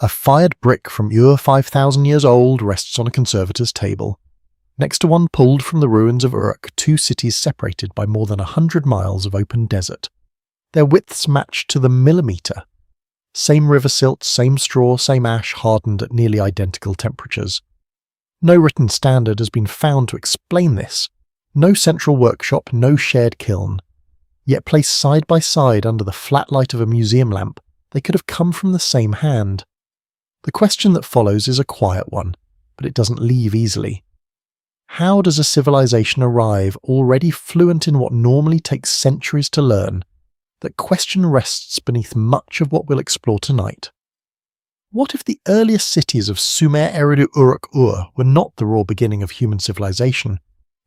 A fired brick from Ur 5,000 years old rests on a conservator's table. Next to one pulled from the ruins of Uruk, two cities separated by more than 100 miles of open desert. Their widths matched to the millimetre. Same river silt, same straw, same ash, hardened at nearly identical temperatures. No written standard has been found to explain this. No central workshop, no shared kiln. Yet placed side by side under the flat light of a museum lamp, they could have come from the same hand. The question that follows is a quiet one, but it doesn't leave easily. How does a civilization arrive already fluent in what normally takes centuries to learn? That question rests beneath much of what we'll explore tonight. What if the earliest cities of Sumer, Eridu, Uruk, Ur were not the raw beginning of human civilization,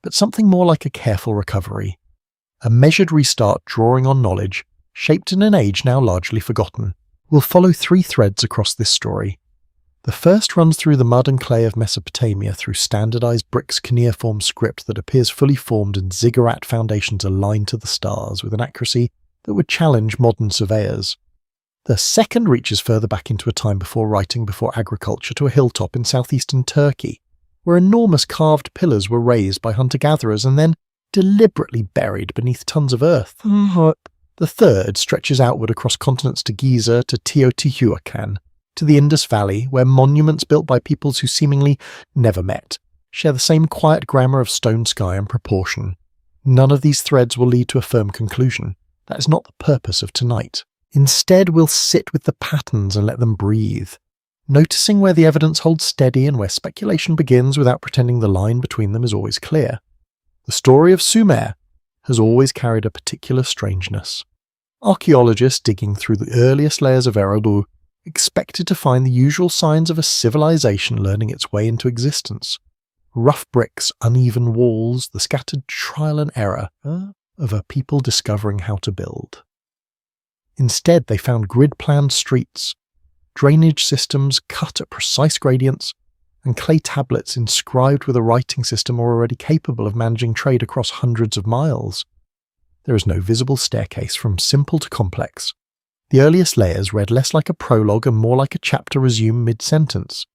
but something more like a careful recovery? A measured restart drawing on knowledge, shaped in an age now largely forgotten. We'll follow three threads across this story. The first runs through the mud and clay of Mesopotamia through standardized bricks cuneiform script that appears fully formed and ziggurat foundations aligned to the stars with an accuracy that would challenge modern surveyors. The second reaches further back into a time before writing, before agriculture, to a hilltop in southeastern Turkey, where enormous carved pillars were raised by hunter-gatherers and then deliberately buried beneath tons of earth. The third stretches outward across continents to Giza, to Teotihuacan, to the Indus Valley, where monuments built by peoples who seemingly never met share the same quiet grammar of stone sky and proportion. None of these threads will lead to a firm conclusion. That is not the purpose of tonight. Instead, we'll sit with the patterns and let them breathe, noticing where the evidence holds steady and where speculation begins without pretending the line between them is always clear. The story of Sumer has always carried a particular strangeness. Archaeologists digging through the earliest layers of Eridu expected to find the usual signs of a civilization learning its way into existence. Rough bricks, uneven walls, the scattered trial and error of a people discovering how to build. Instead, they found grid-planned streets, drainage systems cut at precise gradients, and clay tablets inscribed with a writing system already capable of managing trade across hundreds of miles. There is no visible staircase from simple to complex. The earliest layers read less like a prologue and more like a chapter resumed mid-sentence.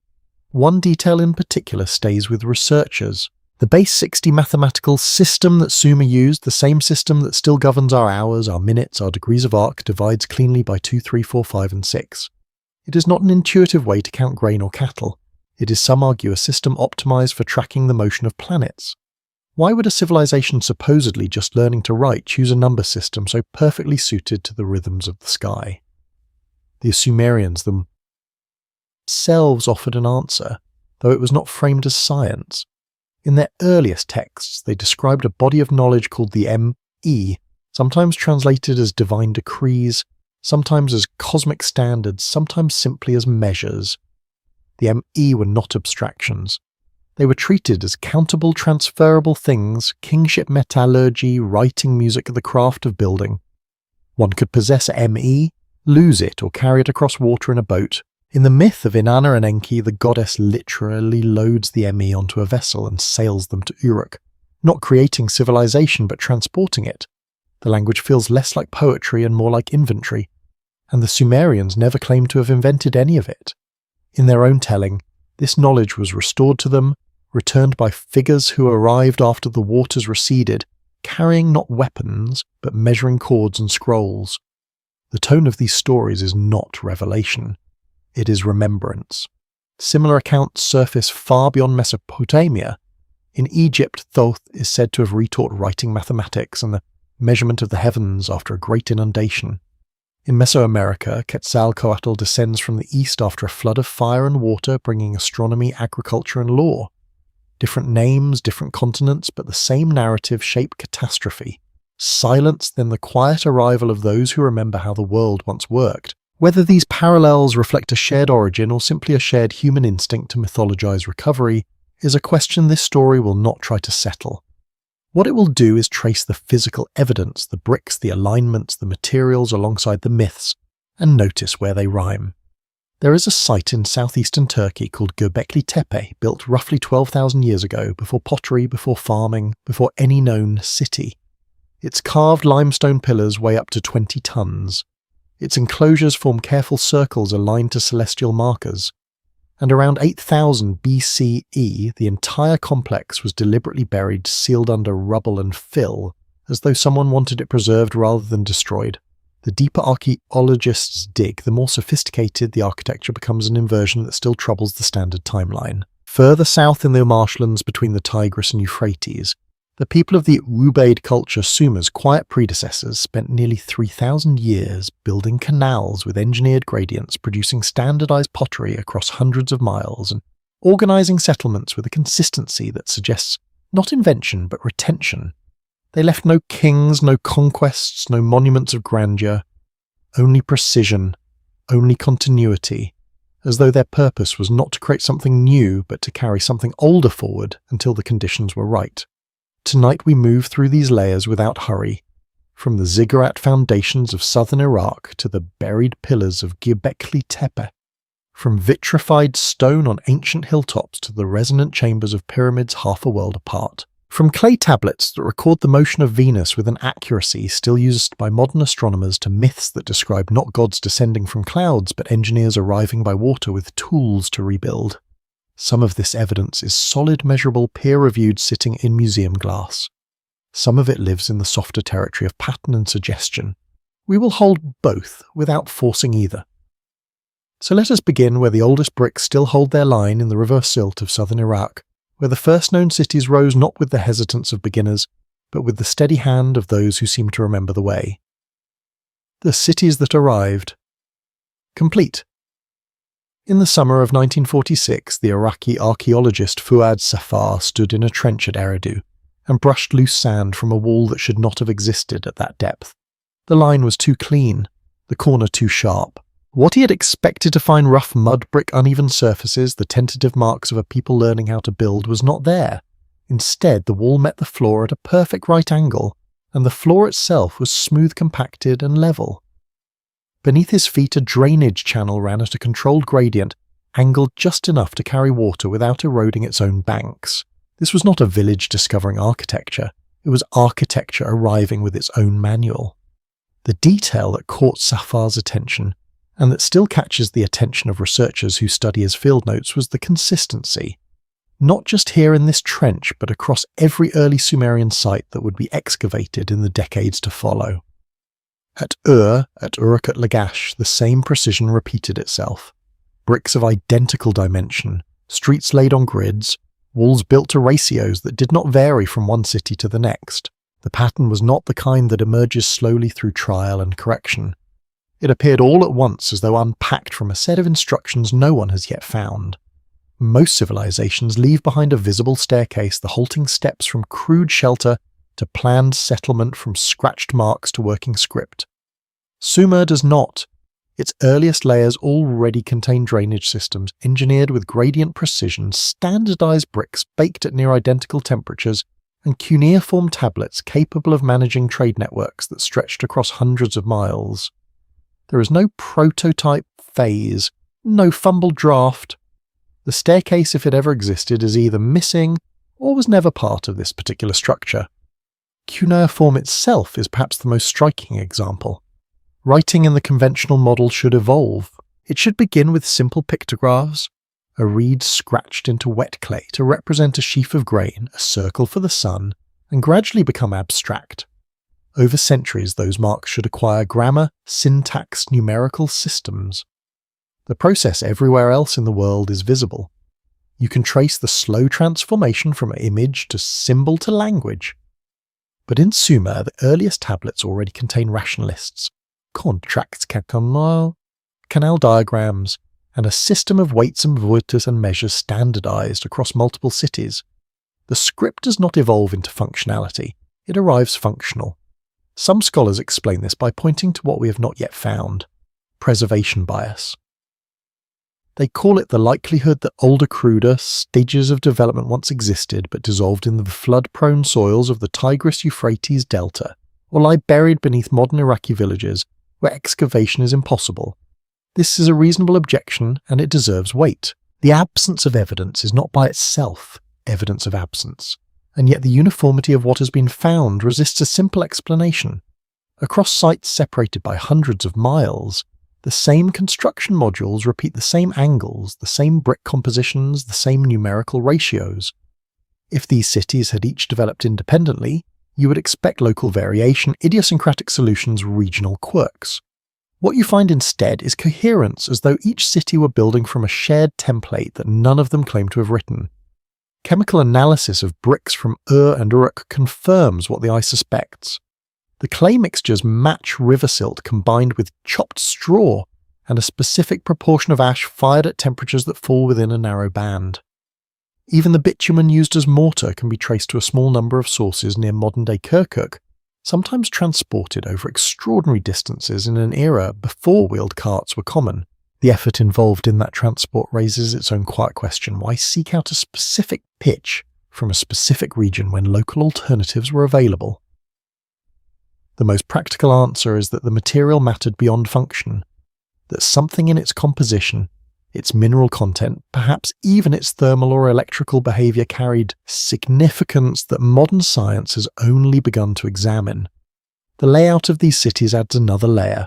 One detail in particular stays with researchers. The base 60 mathematical system that Sumer used, the same system that still governs our hours, our minutes, our degrees of arc, divides cleanly by 2, 3, 4, 5 and 6. It is not an intuitive way to count grain or cattle. It is, some argue, a system optimized for tracking the motion of planets. Why would a civilization supposedly just learning to write choose a number system so perfectly suited to the rhythms of the sky? The Sumerians themselves offered an answer, though it was not framed as science. In their earliest texts, they described a body of knowledge called the M.E., sometimes translated as divine decrees, sometimes as cosmic standards, sometimes simply as measures. The M.E. were not abstractions. They were treated as countable, transferable things: kingship, metallurgy, writing, music, the craft of building. One could possess M.E., lose it, or carry it across water in a boat. In the myth of Inanna and Enki, the goddess literally loads the M.E. onto a vessel and sails them to Uruk, not creating civilization but transporting it. The language feels less like poetry and more like inventory, and the Sumerians never claimed to have invented any of it. In their own telling, this knowledge was restored to them, returned by figures who arrived after the waters receded, carrying not weapons, but measuring cords and scrolls. The tone of these stories is not revelation. It is remembrance. Similar accounts surface far beyond Mesopotamia. In Egypt, Thoth is said to have retaught writing mathematics and the measurement of the heavens after a great inundation. In Mesoamerica, Quetzalcoatl descends from the east after a flood of fire and water, bringing astronomy, agriculture, and law. Different names, different continents, but the same narrative shape catastrophe. Silence, then the quiet arrival of those who remember how the world once worked. Whether these parallels reflect a shared origin or simply a shared human instinct to mythologize recovery is a question this story will not try to settle. What it will do is trace the physical evidence, the bricks, the alignments, the materials alongside the myths, and notice where they rhyme. There is a site in southeastern Turkey called Göbekli Tepe, built roughly 12,000 years ago, before pottery, before farming, before any known city. Its carved limestone pillars weigh up to 20 tons. Its enclosures form careful circles aligned to celestial markers. And around 8000 BCE, the entire complex was deliberately buried, sealed under rubble and fill, as though someone wanted it preserved rather than destroyed. The deeper archaeologists dig, the more sophisticated the architecture becomes, an inversion that still troubles the standard timeline. Further south in the marshlands between the Tigris and Euphrates, the people of the Ubaid culture, Sumer's quiet predecessors, spent nearly 3,000 years building canals with engineered gradients, producing standardized pottery across hundreds of miles, and organizing settlements with a consistency that suggests not invention but retention. They left no kings, no conquests, no monuments of grandeur, only precision, only continuity, as though their purpose was not to create something new but to carry something older forward until the conditions were right. Tonight we move through these layers without hurry, from the Ziggurat foundations of southern Iraq to the buried pillars of Göbekli Tepe, from vitrified stone on ancient hilltops to the resonant chambers of pyramids half a world apart, from clay tablets that record the motion of Venus with an accuracy still used by modern astronomers to myths that describe not gods descending from clouds but engineers arriving by water with tools to rebuild. Some of this evidence is solid, measurable, peer-reviewed, sitting in museum glass. Some of it lives in the softer territory of pattern and suggestion. We will hold both without forcing either. So let us begin where the oldest bricks still hold their line, in the river silt of southern Iraq, where the first known cities rose not with the hesitance of beginners, but with the steady hand of those who seem to remember the way. The cities that arrived. Complete. In the summer of 1946, the Iraqi archaeologist Fuad Safar stood in a trench at Eridu and brushed loose sand from a wall that should not have existed at that depth. The line was too clean, the corner too sharp. What he had expected to find rough mud brick uneven surfaces, the tentative marks of a people learning how to build, was not there. Instead, the wall met the floor at a perfect right angle, and the floor itself was smooth, compacted, and level. Beneath his feet a drainage channel ran at a controlled gradient, angled just enough to carry water without eroding its own banks. This was not a village discovering architecture, it was architecture arriving with its own manual. The detail that caught Safar's attention, and that still catches the attention of researchers who study his field notes, was the consistency. Not just here in this trench, but across every early Sumerian site that would be excavated in the decades to follow. At Uruk at Lagash, the same precision repeated itself. Bricks of identical dimension, streets laid on grids, walls built to ratios that did not vary from one city to the next. The pattern was not the kind that emerges slowly through trial and correction. It appeared all at once, as though unpacked from a set of instructions no one has yet found. Most civilizations leave behind a visible staircase, the halting steps from crude shelter to planned settlement, from scratched marks to working script. Sumer does not. Its earliest layers already contain drainage systems, engineered with gradient precision, standardized bricks baked at near identical temperatures, and cuneiform tablets capable of managing trade networks that stretched across hundreds of miles. There is no prototype phase, no fumbled draft. The staircase, if it ever existed, is either missing or was never part of this particular structure. Cuneiform itself is perhaps the most striking example. Writing in the conventional model should evolve. It should begin with simple pictographs, a reed scratched into wet clay to represent a sheaf of grain, a circle for the sun, and gradually become abstract. Over centuries, those marks should acquire grammar, syntax, numerical systems. The process everywhere else in the world is visible. You can trace the slow transformation from image to symbol to language. But in Sumer, the earliest tablets already contain rationalists, contracts, canal diagrams, and a system of weights and voitas and measures standardized across multiple cities. The script does not evolve into functionality, it arrives functional. Some scholars explain this by pointing to what we have not yet found: preservation bias. They call it the likelihood that older, cruder stages of development once existed but dissolved in the flood-prone soils of the Tigris-Euphrates delta, or lie buried beneath modern Iraqi villages where excavation is impossible. This is a reasonable objection, and it deserves weight. The absence of evidence is not by itself evidence of absence, and yet the uniformity of what has been found resists a simple explanation. Across sites separated by hundreds of miles, the same construction modules repeat the same angles, the same brick compositions, the same numerical ratios. If these cities had each developed independently, you would expect local variation, idiosyncratic solutions, regional quirks. What you find instead is coherence, as though each city were building from a shared template that none of them claim to have written. Chemical analysis of bricks from and Uruk confirms what the eye suspects. The clay mixtures match river silt combined with chopped straw and a specific proportion of ash fired at temperatures that fall within a narrow band. Even the bitumen used as mortar can be traced to a small number of sources near modern-day Kirkuk, sometimes transported over extraordinary distances in an era before wheeled carts were common. The effort involved in that transport raises its own quiet question: why seek out a specific pitch from a specific region when local alternatives were available? The most practical answer is that the material mattered beyond function, that something in its composition, its mineral content, perhaps even its thermal or electrical behavior carried significance that modern science has only begun to examine. The layout of these cities adds another layer.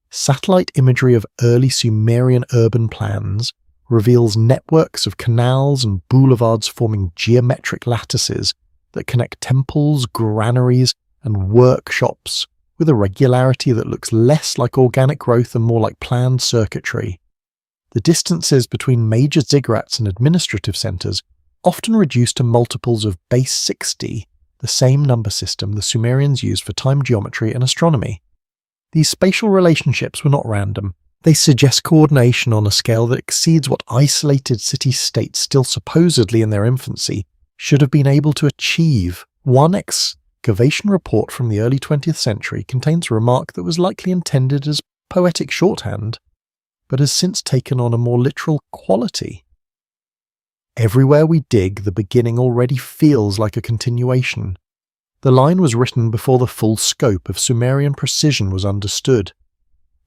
Satellite imagery of early Sumerian urban plans reveals networks of canals and boulevards forming geometric lattices that connect temples, granaries, and workshops with a regularity that looks less like organic growth and more like planned circuitry. The distances between major ziggurats and administrative centres often reduced to multiples of base 60, the same number system the Sumerians used for time geometry and astronomy. These spatial relationships were not random. They suggest coordination on a scale that exceeds what isolated city-states still supposedly in their infancy should have been able to achieve. One excavation report from the early 20th century contains a remark that was likely intended as poetic shorthand, but has since taken on a more literal quality. Everywhere we dig, the beginning already feels like a continuation. The line was written before the full scope of Sumerian precision was understood,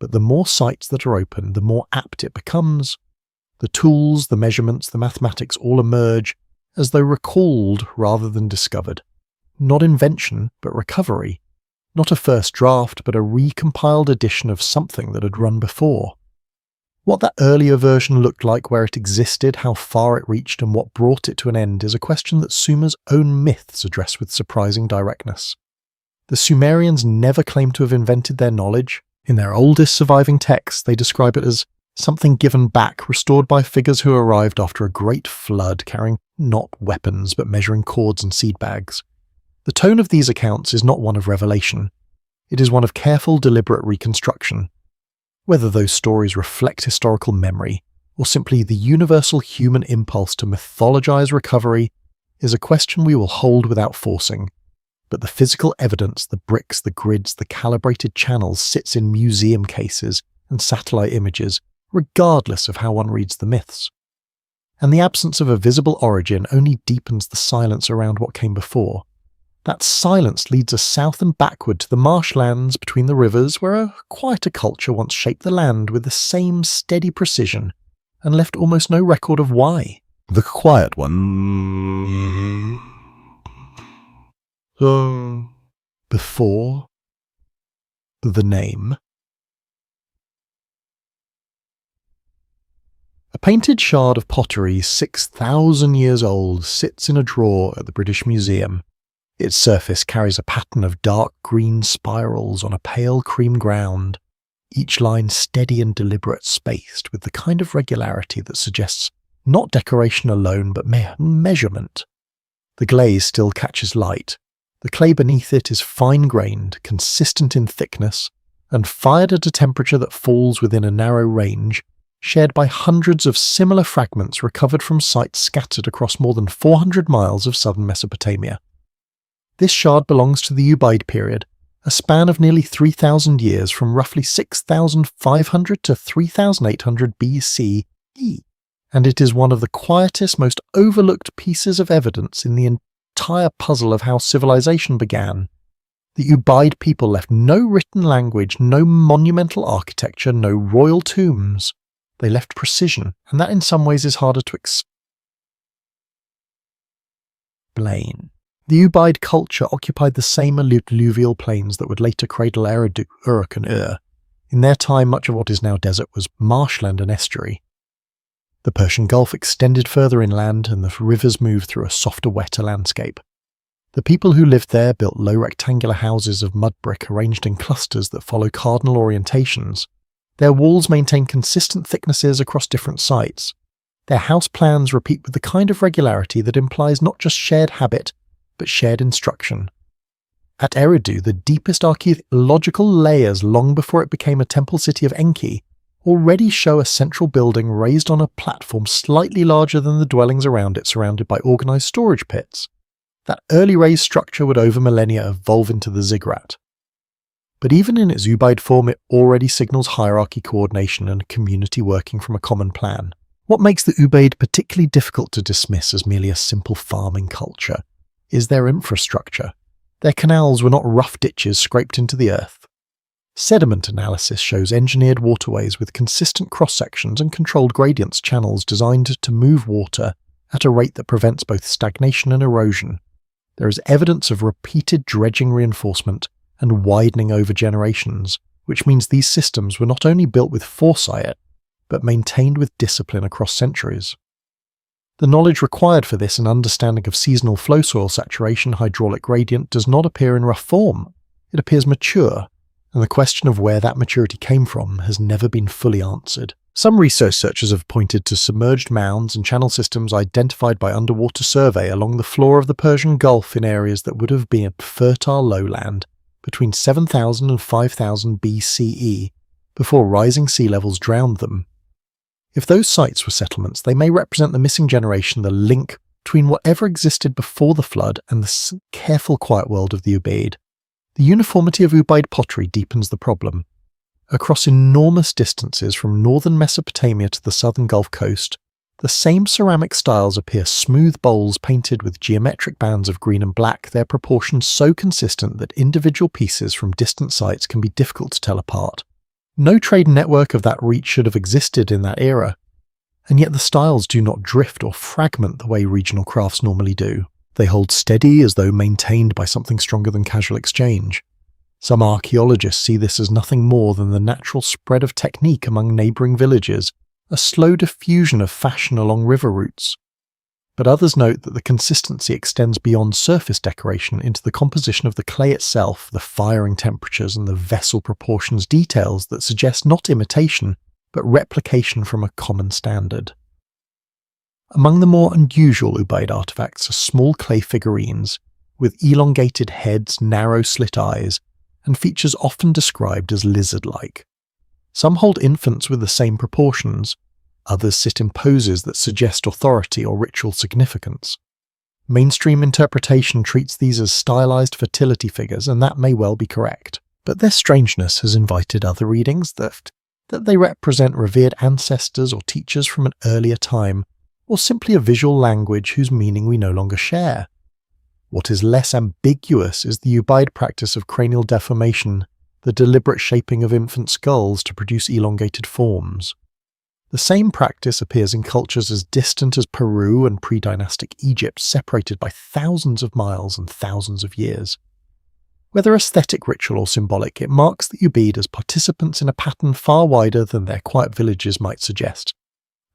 but the more sites that are open, the more apt it becomes. The tools, the measurements, the mathematics all emerge as though recalled rather than discovered. Not invention, but recovery. Not a first draft, but a recompiled edition of something that had run before. What that earlier version looked like, where it existed, how far it reached, and what brought it to an end is a question that Sumer's own myths address with surprising directness. The Sumerians never claim to have invented their knowledge. In their oldest surviving texts, they describe it as something given back, restored by figures who arrived after a great flood, carrying not weapons but measuring cords and seed bags. The tone of these accounts is not one of revelation. It is one of careful, deliberate reconstruction. Whether those stories reflect historical memory, or simply the universal human impulse to mythologize recovery, is a question we will hold without forcing. But the physical evidence, the bricks, the grids, the calibrated channels, sits in museum cases and satellite images, regardless of how one reads the myths. And the absence of a visible origin only deepens the silence around what came before. That silence leads us south and backward to the marshlands between the rivers, where a quieter culture once shaped the land with the same steady precision and left almost no record of why. The quiet one. Before the name. A painted shard of pottery 6,000 years old sits in a drawer at the British Museum. Its surface carries a pattern of dark green spirals on a pale cream ground, each line steady and deliberate, spaced with the kind of regularity that suggests not decoration alone but measurement. The glaze still catches light. The clay beneath it is fine-grained, consistent in thickness, and fired at a temperature that falls within a narrow range, shared by hundreds of similar fragments recovered from sites scattered across more than 400 miles of southern Mesopotamia. This shard belongs to the Ubaid period, a span of nearly 3,000 years from roughly 6,500 to 3,800 BCE, and it is one of the quietest, most overlooked pieces of evidence in the entire puzzle of how civilization began. The Ubaid people left no written language, no monumental architecture, no royal tombs. They left precision, and that in some ways is harder to explain. The Ubaid culture occupied the same alluvial plains that would later cradle Eridu, Uruk and Ur. In their time, much of what is now desert was marshland and estuary. The Persian Gulf extended further inland and the rivers moved through a softer, wetter landscape. The people who lived there built low rectangular houses of mud brick arranged in clusters that follow cardinal orientations. Their walls maintain consistent thicknesses across different sites. Their house plans repeat with the kind of regularity that implies not just shared habit, but shared instruction. At Eridu, the deepest archaeological layers long before it became a temple city of Enki already show a central building raised on a platform slightly larger than the dwellings around it, surrounded by organised storage pits. That early raised structure would over millennia evolve into the Ziggurat. But even in its Ubaid form, it already signals hierarchy, coordination and community working from a common plan. What makes the Ubaid particularly difficult to dismiss as merely a simple farming culture is their infrastructure. Their canals were not rough ditches scraped into the earth. Sediment analysis shows engineered waterways with consistent cross-sections and controlled gradients channels designed to move water at a rate that prevents both stagnation and erosion. There is evidence of repeated dredging reinforcement and widening over generations, which means these systems were not only built with foresight, but maintained with discipline across centuries. The knowledge required for this and understanding of seasonal flow soil saturation hydraulic gradient does not appear in rough form. It appears mature, and the question of where that maturity came from has never been fully answered. Some researchers have pointed to submerged mounds and channel systems identified by underwater survey along the floor of the Persian Gulf in areas that would have been fertile lowland between 7000 and 5000 BCE before rising sea levels drowned them. If those sites were settlements, they may represent the missing generation, the link between whatever existed before the flood and the careful, quiet world of the Ubaid. The uniformity of Ubaid pottery deepens the problem. Across enormous distances from northern Mesopotamia to the southern Gulf Coast, the same ceramic styles appear: smooth bowls painted with geometric bands of green and black, their proportions so consistent that individual pieces from distant sites can be difficult to tell apart. No trade network of that reach should have existed in that era, and yet the styles do not drift or fragment the way regional crafts normally do. They hold steady as though maintained by something stronger than casual exchange. Some archaeologists see this as nothing more than the natural spread of technique among neighbouring villages, a slow diffusion of fashion along river routes. But others note that the consistency extends beyond surface decoration into the composition of the clay itself, the firing temperatures and the vessel proportions, details that suggest not imitation, but replication from a common standard. Among the more unusual Ubaid artifacts are small clay figurines, with elongated heads, narrow slit eyes, and features often described as lizard-like. Some hold infants with the same proportions, others sit in poses that suggest authority or ritual significance. Mainstream interpretation treats these as stylized fertility figures, and that may well be correct. But their strangeness has invited other readings that they represent revered ancestors or teachers from an earlier time, or simply a visual language whose meaning we no longer share. What is less ambiguous is the Ubaid practice of cranial deformation, the deliberate shaping of infant skulls to produce elongated forms. The same practice appears in cultures as distant as Peru and pre-dynastic Egypt, separated by thousands of miles and thousands of years. Whether aesthetic, ritual or symbolic, it marks the Ubaid as participants in a pattern far wider than their quiet villages might suggest.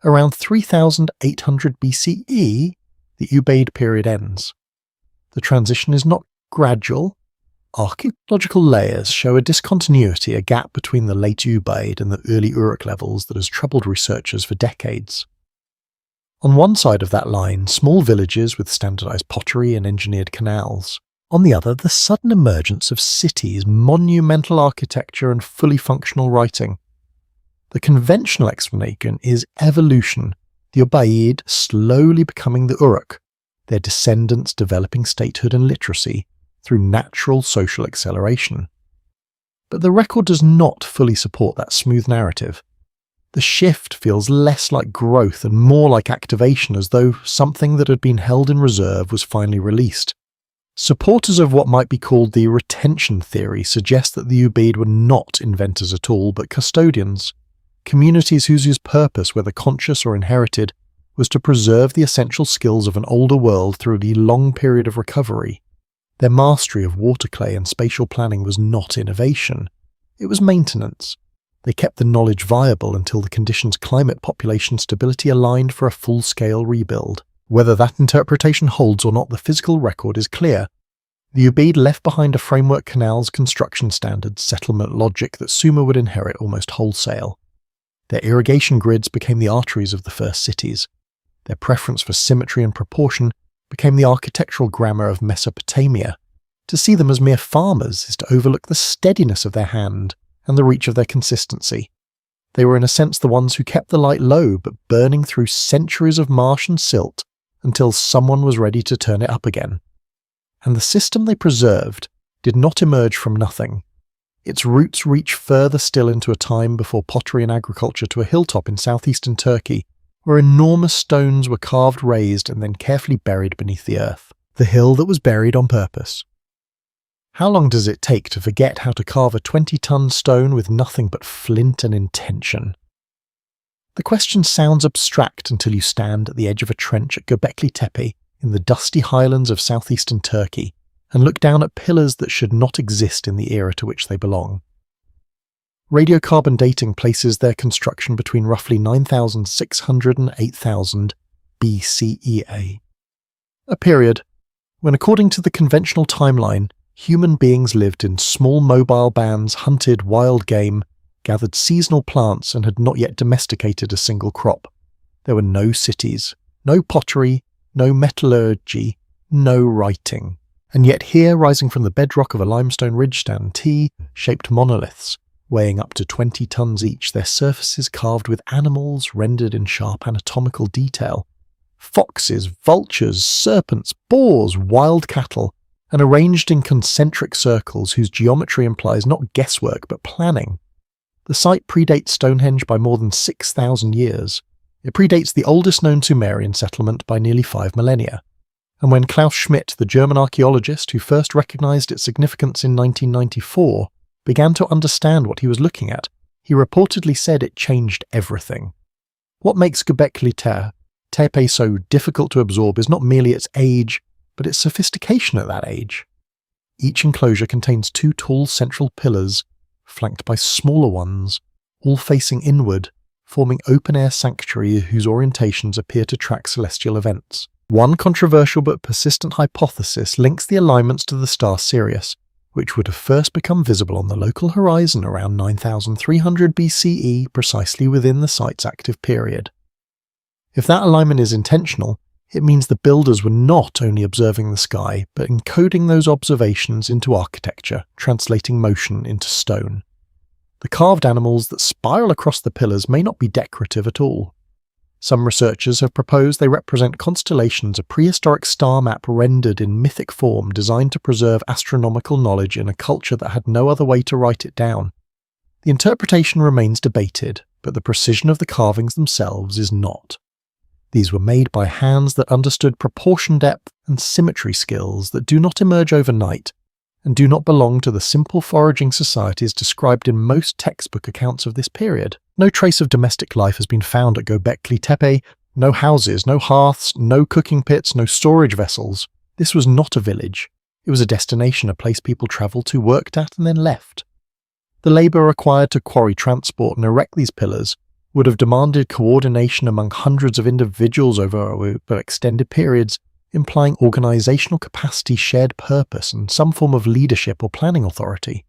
Around 3800 BCE, the Ubaid period ends. The transition is not gradual. Archaeological layers show a discontinuity, a gap between the late Ubaid and the early Uruk levels that has troubled researchers for decades. On one side of that line, small villages with standardized pottery and engineered canals. On the other, the sudden emergence of cities, monumental architecture and fully functional writing. The conventional explanation is evolution, the Ubaid slowly becoming the Uruk, their descendants developing statehood and literacy through natural social acceleration. But the record does not fully support that smooth narrative. The shift feels less like growth and more like activation, as though something that had been held in reserve was finally released. Supporters of what might be called the retention theory suggest that the Ubaid were not inventors at all, but custodians, communities whose purpose, whether conscious or inherited, was to preserve the essential skills of an older world through a long period of recovery. Their mastery of water clay and spatial planning was not innovation. It was maintenance. They kept the knowledge viable until the conditions climate population stability aligned for a full-scale rebuild. Whether that interpretation holds or not, the physical record is clear. The Ubaid left behind a framework canals, construction standards, settlement logic that Sumer would inherit almost wholesale. Their irrigation grids became the arteries of the first cities. Their preference for symmetry and proportion became the architectural grammar of Mesopotamia. To see them as mere farmers is to overlook the steadiness of their hand and the reach of their consistency. They were in a sense the ones who kept the light low but burning through centuries of marsh and silt until someone was ready to turn it up again. And the system they preserved did not emerge from nothing. Its roots reach further still into a time before pottery and agriculture to a hilltop in southeastern Turkey, where enormous stones were carved, raised, and then carefully buried beneath the earth. The hill that was buried on purpose. How long does it take to forget how to carve a 20-ton stone with nothing but flint and intention? The question sounds abstract until you stand at the edge of a trench at Göbekli Tepe in the dusty highlands of southeastern Turkey and look down at pillars that should not exist in the era to which they belong. Radiocarbon dating places their construction between roughly 9,600 and 8,000 BCEA, a period when, according to the conventional timeline, human beings lived in small mobile bands, hunted wild game, gathered seasonal plants, and had not yet domesticated a single crop. There were no cities, no pottery, no metallurgy, no writing. And yet here, rising from the bedrock of a limestone ridge, stand T-shaped monoliths, weighing up to 20 tons each, their surfaces carved with animals rendered in sharp anatomical detail. Foxes, vultures, serpents, boars, wild cattle, and arranged in concentric circles whose geometry implies not guesswork but planning. The site predates Stonehenge by more than 6,000 years. It predates the oldest known Sumerian settlement by nearly 5 millennia. And when Klaus Schmidt, the German archaeologist who first recognized its significance in 1994, began to understand what he was looking at, he reportedly said it changed everything. What makes Göbekli Tepe so difficult to absorb is not merely its age, but its sophistication at that age. Each enclosure contains 2 tall central pillars, flanked by smaller ones, all facing inward, forming open-air sanctuary whose orientations appear to track celestial events. One controversial but persistent hypothesis links the alignments to the star Sirius, which would have first become visible on the local horizon around 9,300 BCE, precisely within the site's active period. If that alignment is intentional, it means the builders were not only observing the sky, but encoding those observations into architecture, translating motion into stone. The carved animals that spiral across the pillars may not be decorative at all. Some researchers have proposed they represent constellations, a prehistoric star map rendered in mythic form designed to preserve astronomical knowledge in a culture that had no other way to write it down. The interpretation remains debated, but the precision of the carvings themselves is not. These were made by hands that understood proportion depth and symmetry skills that do not emerge overnight, and do not belong to the simple foraging societies described in most textbook accounts of this period. No trace of domestic life has been found at Göbekli Tepe, no houses, no hearths, no cooking pits, no storage vessels. This was not a village. It was a destination, a place people travelled to, worked at, and then left. The labour required to quarry, transport, and erect these pillars would have demanded coordination among hundreds of individuals over extended periods, implying organisational capacity, shared purpose, and some form of leadership or planning authority.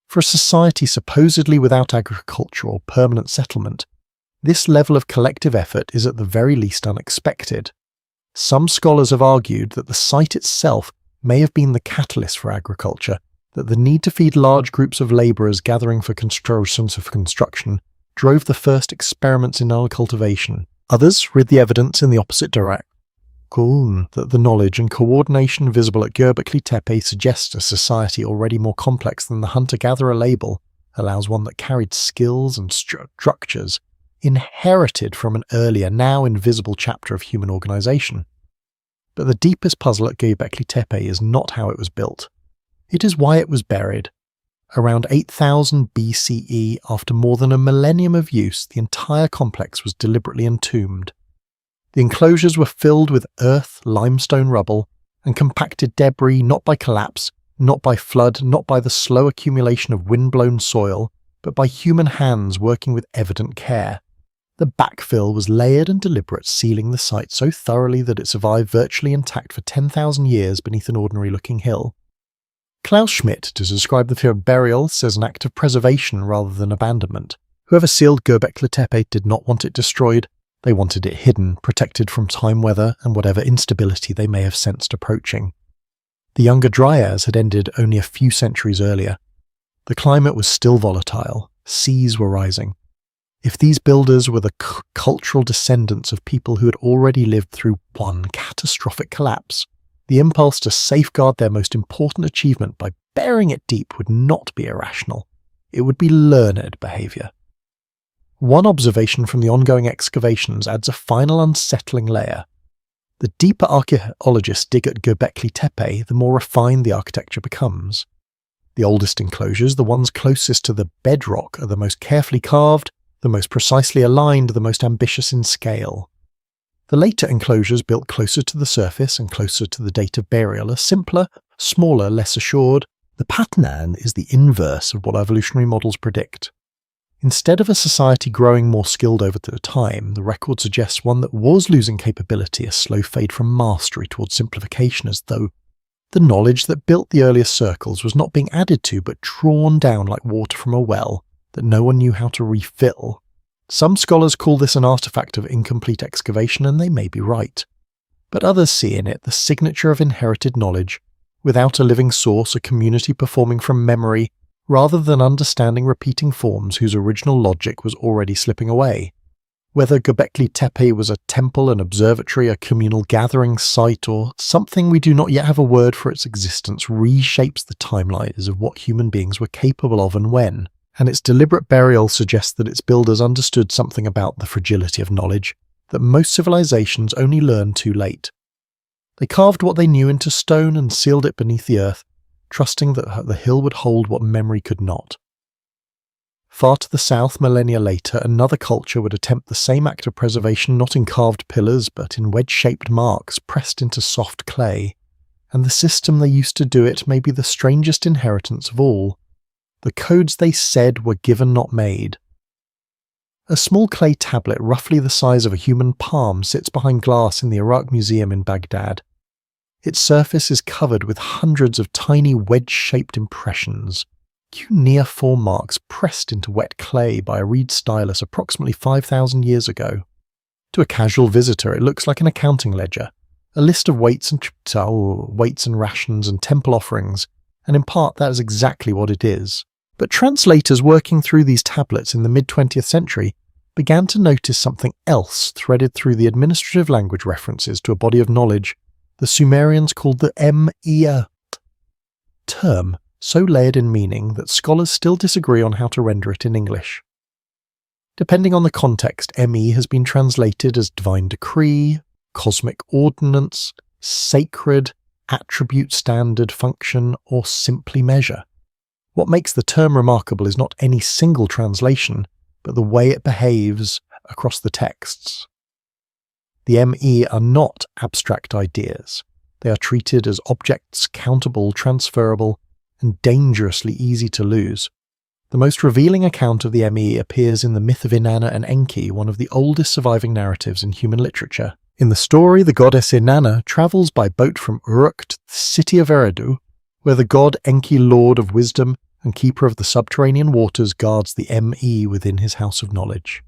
For a society supposedly without agriculture or permanent settlement, this level of collective effort is at the very least unexpected. Some scholars have argued that the site itself may have been the catalyst for agriculture, that the need to feed large groups of labourers gathering for construction drove the first experiments in cultivation. Others read the evidence in the opposite direction. That the knowledge and coordination visible at Göbekli Tepe suggests a society already more complex than the hunter-gatherer label allows one that carried skills and structures inherited from an earlier, now invisible chapter of human organisation. But the deepest puzzle at Göbekli Tepe is not how it was built. It is why it was buried. Around 8,000 BCE, after more than a millennium of use, the entire complex was deliberately entombed. The enclosures were filled with earth, limestone rubble, and compacted debris not by collapse, not by flood, not by the slow accumulation of wind-blown soil, but by human hands working with evident care. The backfill was layered and deliberate, sealing the site so thoroughly that it survived virtually intact for 10,000 years beneath an ordinary-looking hill. Klaus Schmidt, to describe the fear of burial, says an act of preservation rather than abandonment. Whoever sealed Göbekli Tepe did not want it destroyed. They wanted it hidden, protected from time weather and whatever instability they may have sensed approaching. The Younger Dryas had ended only a few centuries earlier. The climate was still volatile. Seas were rising. If these builders were the cultural descendants of people who had already lived through one catastrophic collapse, the impulse to safeguard their most important achievement by burying it deep would not be irrational. It would be learned behaviour. One observation from the ongoing excavations adds a final unsettling layer. The deeper archaeologists dig at Göbekli Tepe, the more refined the architecture becomes. The oldest enclosures, the ones closest to the bedrock, are the most carefully carved, the most precisely aligned, the most ambitious in scale. The later enclosures built closer to the surface and closer to the date of burial are simpler, smaller, less assured. The pattern is the inverse of what evolutionary models predict. Instead of a society growing more skilled over the time, the record suggests one that was losing capability, a slow fade from mastery towards simplification, as though the knowledge that built the earliest circles was not being added to but drawn down like water from a well that no one knew how to refill. Some scholars call this an artifact of incomplete excavation, and they may be right. But others see in it the signature of inherited knowledge, without a living source, a community performing from memory, rather than understanding repeating forms whose original logic was already slipping away. Whether Göbekli Tepe was a temple, an observatory, a communal gathering site, or something we do not yet have a word for its existence, reshapes the timelines of what human beings were capable of and when. And its deliberate burial suggests that its builders understood something about the fragility of knowledge that most civilizations only learn too late. They carved what they knew into stone and sealed it beneath the earth, trusting that the hill would hold what memory could not. Far to the south, millennia later, another culture would attempt the same act of preservation not in carved pillars but in wedge-shaped marks pressed into soft clay, and the system they used to do it may be the strangest inheritance of all. The codes they said were given, not made. A small clay tablet roughly the size of a human palm sits behind glass in the Iraq Museum in Baghdad. Its surface is covered with hundreds of tiny wedge-shaped impressions, cuneiform marks pressed into wet clay by a reed stylus approximately 5,000 years ago. To a casual visitor, it looks like an accounting ledger, a list of weights and rations and temple offerings, and in part that is exactly what it is. But translators working through these tablets in the mid-20th century began to notice something else threaded through the administrative language references to a body of knowledge the Sumerians called the Me'at term, so layered in meaning that scholars still disagree on how to render it in English. Depending on the context, Me has been translated as divine decree, cosmic ordinance, sacred, attribute, standard, function, or simply measure. What makes the term remarkable is not any single translation, but the way it behaves across the texts. The Me are not abstract ideas. They are treated as objects, countable, transferable, and dangerously easy to lose. The most revealing account of the Me appears in the myth of Inanna and Enki, one of the oldest surviving narratives in human literature. In the story, the goddess Inanna travels by boat from Uruk to the city of Eridu, where the god Enki, lord of wisdom and keeper of the subterranean waters, guards the Me within his house of knowledge.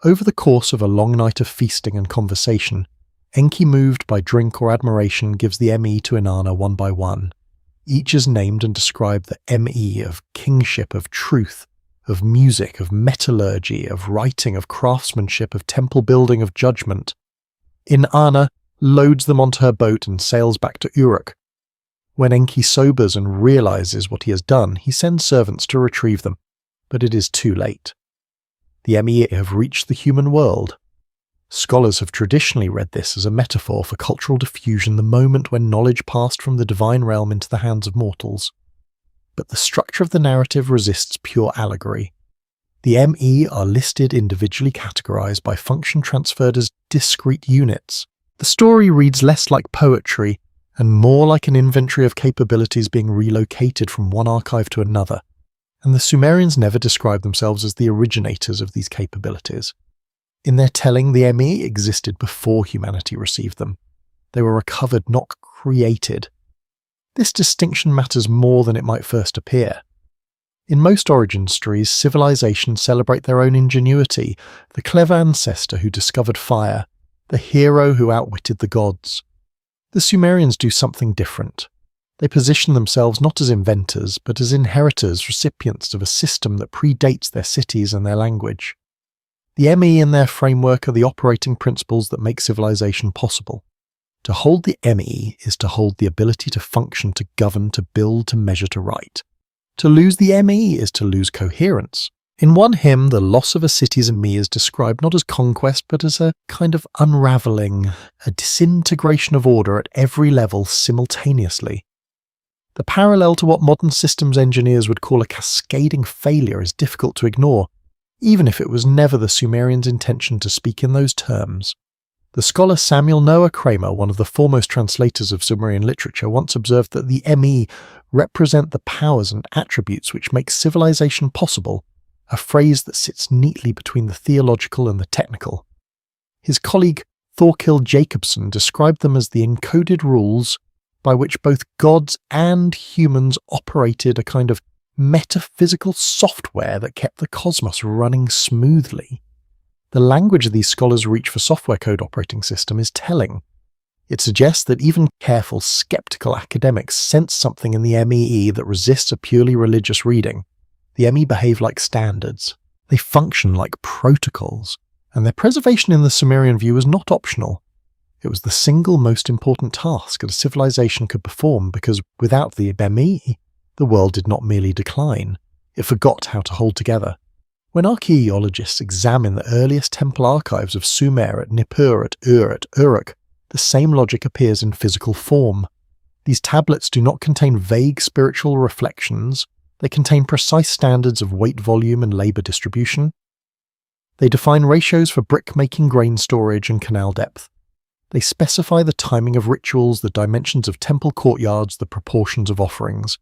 Over the course of a long night of feasting and conversation, Enki, moved by drink or admiration, gives the Me to Inanna one by one. Each is named and described the Me of kingship, of truth, of music, of metallurgy, of writing, of craftsmanship, of temple building, of judgment. Inanna loads them onto her boat and sails back to Uruk. When Enki sobers and realizes what he has done, he sends servants to retrieve them, but it is too late. The Me have reached the human world. Scholars have traditionally read this as a metaphor for cultural diffusion, the moment when knowledge passed from the divine realm into the hands of mortals. But the structure of the narrative resists pure allegory. The ME are listed individually categorized by function transferred as discrete units. The story reads less like poetry and more like an inventory of capabilities being relocated from one archive to another, and the Sumerians never described themselves as the originators of these capabilities. In their telling, the ME existed before humanity received them. They were recovered, not created. This distinction matters more than it might first appear. In most origin stories, civilizations celebrate their own ingenuity, the clever ancestor who discovered fire, the hero who outwitted the gods. The Sumerians do something different. They position themselves not as inventors, but as inheritors, recipients of a system that predates their cities and their language. The ME and their framework are the operating principles that make civilization possible. To hold the ME is to hold the ability to function, to govern, to build, to measure, to write. To lose the ME is to lose coherence. In one hymn, the loss of a city's ME is described not as conquest, but as a kind of unravelling, a disintegration of order at every level simultaneously. The parallel to what modern systems engineers would call a cascading failure is difficult to ignore, even if it was never the Sumerians' intention to speak in those terms. The scholar Samuel Noah Kramer, one of the foremost translators of Sumerian literature, once observed that the ME represent the powers and attributes which make civilization possible, a phrase that sits neatly between the theological and the technical. His colleague Thorkild Jacobson described them as the encoded rules by which both gods and humans operated, a kind of metaphysical software that kept the cosmos running smoothly. The language these scholars reach for software code operating system is telling. It suggests that even careful, skeptical academics sense something in the MEE that resists a purely religious reading. The ME behave like standards. They function like protocols, and their preservation in the Sumerian view was not optional. It was the single most important task that a civilization could perform, because without the ME, the world did not merely decline, it forgot how to hold together. When archaeologists examine the earliest temple archives of Sumer at Nippur, at Ur, at Uruk, the same logic appears in physical form. These tablets do not contain vague spiritual reflections. They contain precise standards of weight volume and labour distribution. They define ratios for brick-making, grain storage, and canal depth. They specify the timing of rituals, the dimensions of temple courtyards, the proportions of offerings.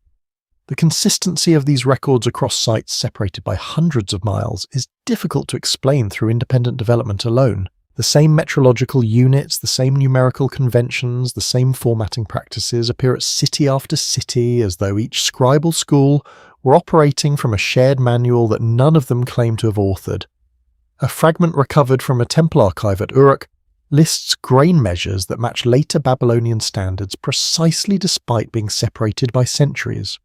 The consistency of these records across sites separated by hundreds of miles is difficult to explain through independent development alone. The same metrological units, the same numerical conventions, the same formatting practices appear at city after city, as though each scribal school were operating from a shared manual that none of them claimed to have authored. A fragment recovered from a temple archive at Uruk lists grain measures that match later Babylonian standards precisely despite being separated by centuries.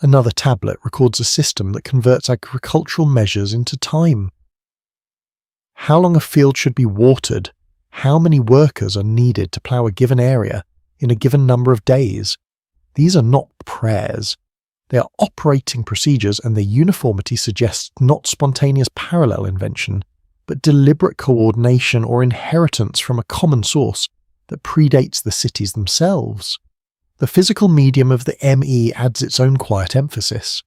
Another tablet records a system that converts agricultural measures into time. How long a field should be watered, how many workers are needed to plough a given area in a given number of days. These are not prayers. They are operating procedures, and their uniformity suggests not spontaneous parallel invention, but deliberate coordination or inheritance from a common source that predates the cities themselves. The physical medium of the ME adds its own quiet emphasis.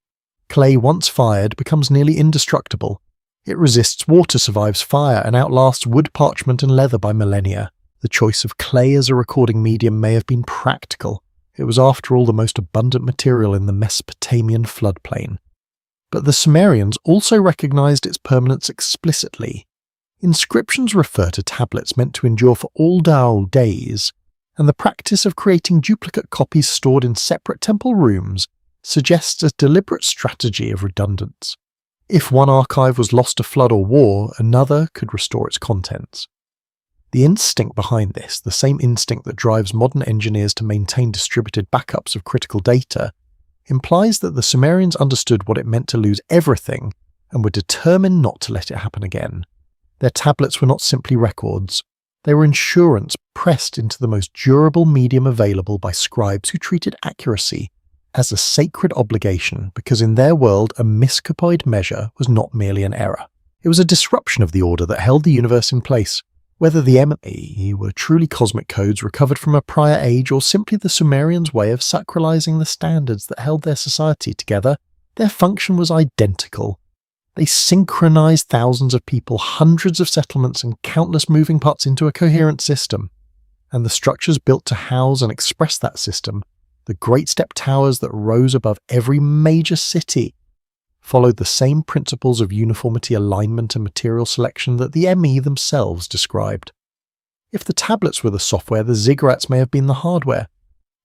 Clay once fired becomes nearly indestructible. It resists water, survives fire, and outlasts wood, parchment, and leather by millennia. The choice of clay as a recording medium may have been practical. It was after all the most abundant material in the Mesopotamian floodplain. But the Sumerians also recognized its permanence explicitly. Inscriptions refer to tablets meant to endure for all days, and the practice of creating duplicate copies stored in separate temple rooms suggests a deliberate strategy of redundance. If one archive was lost to flood or war, another could restore its contents. The instinct behind this, the same instinct that drives modern engineers to maintain distributed backups of critical data, implies that the Sumerians understood what it meant to lose everything and were determined not to let it happen again. Their tablets were not simply records. They were insurance pressed into the most durable medium available by scribes who treated accuracy as a sacred obligation, because in their world a miscopied measure was not merely an error. It was a disruption of the order that held the universe in place. Whether the ME were truly cosmic codes recovered from a prior age or simply the Sumerians' way of sacralizing the standards that held their society together, their function was identical. They synchronized thousands of people, hundreds of settlements, and countless moving parts into a coherent system. And the structures built to house and express that system, the great step towers that rose above every major city, followed the same principles of uniformity, alignment, and material selection that the ME themselves described. If the tablets were the software, the ziggurats may have been the hardware,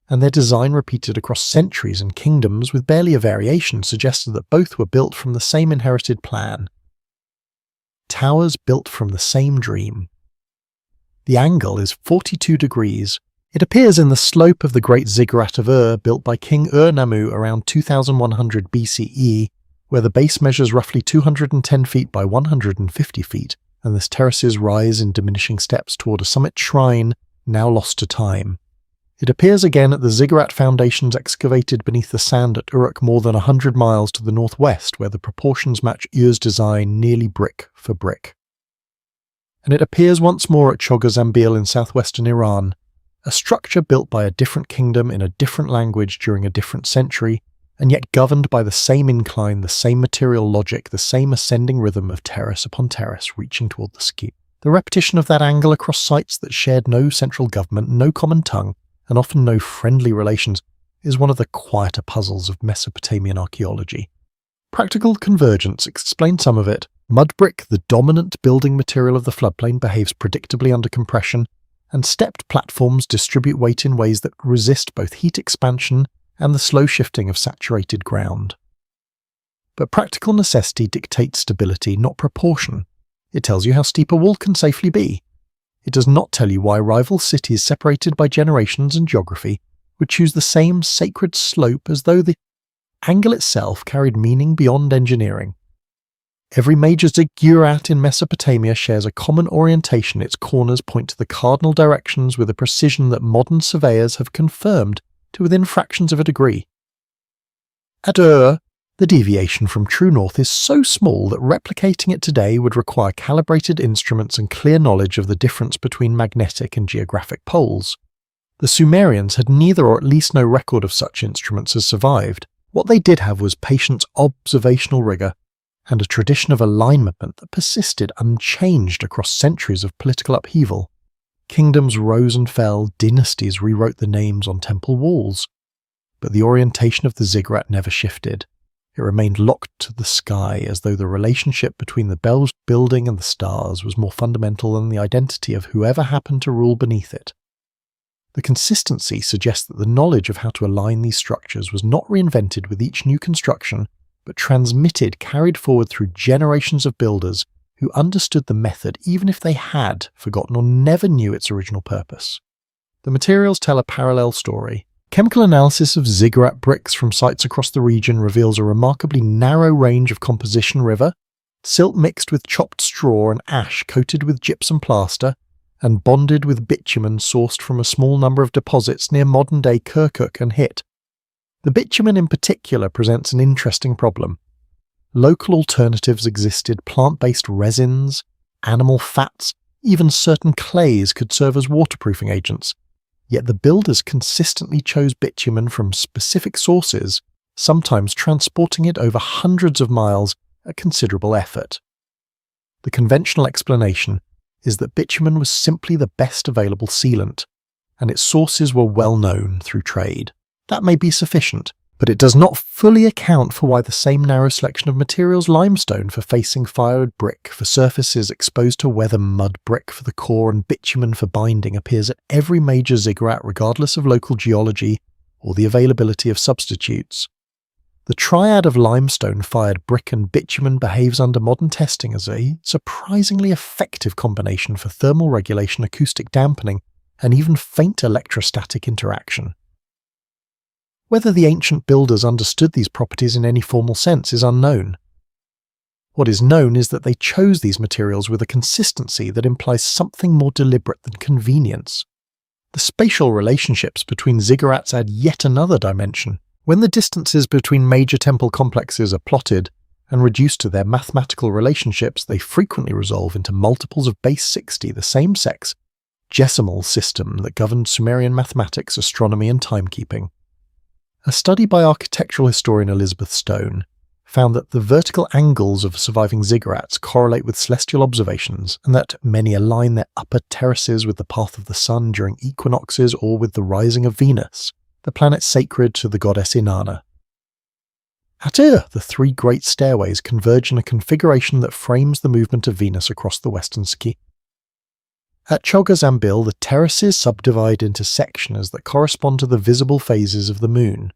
and their design, repeated across centuries and kingdoms with barely a variation, suggested that both were built from the same inherited plan. Towers built from the same dream. The angle is 42 degrees. It appears in the slope of the Great Ziggurat of Ur, built by King Ur-Nammu around 2100 BCE, where the base measures roughly 210 feet by 150 feet, and the terraces rise in diminishing steps toward a summit shrine, now lost to time. It appears again at the ziggurat foundations excavated beneath the sand at Uruk, more than 100 miles to the northwest, where the proportions match Ur's design nearly brick for brick. And it appears once more at Chogha-Zambil in southwestern Iran, a structure built by a different kingdom in a different language during a different century, and yet governed by the same incline, the same material logic, the same ascending rhythm of terrace upon terrace reaching toward the sky. The repetition of that angle across sites that shared no central government, no common tongue, and often no friendly relations, is one of the quieter puzzles of Mesopotamian archaeology. Practical convergence explains some of it. Mud brick, the dominant building material of the floodplain, behaves predictably under compression, and stepped platforms distribute weight in ways that resist both heat expansion and the slow shifting of saturated ground. But practical necessity dictates stability, not proportion. It tells you how steep a wall can safely be. It does not tell you why rival cities separated by generations and geography would choose the same sacred slope, as though the angle itself carried meaning beyond engineering. Every major ziggurat in Mesopotamia shares a common orientation. Its corners point to the cardinal directions with a precision that modern surveyors have confirmed to within fractions of a degree. At Ur, the deviation from true north is so small that replicating it today would require calibrated instruments and clear knowledge of the difference between magnetic and geographic poles. The Sumerians had neither, or at least no record of such instruments has survived. What they did have was patient observational rigour and a tradition of alignment that persisted unchanged across centuries of political upheaval. Kingdoms rose and fell, dynasties rewrote the names on temple walls, but the orientation of the ziggurat never shifted. It remained locked to the sky, as though the relationship between the building and the stars was more fundamental than the identity of whoever happened to rule beneath it. The consistency suggests that the knowledge of how to align these structures was not reinvented with each new construction, but transmitted, carried forward through generations of builders who understood the method even if they had forgotten or never knew its original purpose. The materials tell a parallel story. Chemical analysis of ziggurat bricks from sites across the region reveals a remarkably narrow range of composition: river, silt mixed with chopped straw and ash coated with gypsum plaster, and bonded with bitumen sourced from a small number of deposits near modern-day Kirkuk and Hit. The bitumen in particular presents an interesting problem. Local alternatives existed: plant-based resins, animal fats, even certain clays could serve as waterproofing agents. Yet the builders consistently chose bitumen from specific sources, sometimes transporting it over hundreds of miles at considerable effort. The conventional explanation is that bitumen was simply the best available sealant, and its sources were well known through trade. That may be sufficient, but it does not fully account for why the same narrow selection of materials, limestone for facing fired brick for surfaces exposed to weather, mud brick for the core, and bitumen for binding, appears at every major ziggurat regardless of local geology or the availability of substitutes. The triad of limestone-fired brick and bitumen behaves under modern testing as a surprisingly effective combination for thermal regulation, acoustic dampening, and even faint electrostatic interaction. Whether the ancient builders understood these properties in any formal sense is unknown. What is known is that they chose these materials with a consistency that implies something more deliberate than convenience. The spatial relationships between ziggurats add yet another dimension. When the distances between major temple complexes are plotted and reduced to their mathematical relationships, they frequently resolve into multiples of base 60, the same sex, decimal system that governed Sumerian mathematics, astronomy, and timekeeping. A study by architectural historian Elizabeth Stone found that the vertical angles of surviving ziggurats correlate with celestial observations, and that many align their upper terraces with the path of the sun during equinoxes or with the rising of Venus, the planet sacred to the goddess Inanna. At Ur, the three great stairways converge in a configuration that frames the movement of Venus across the western ski. At Chogha-Zambil, the terraces subdivide into sections that correspond to the visible phases of the moon.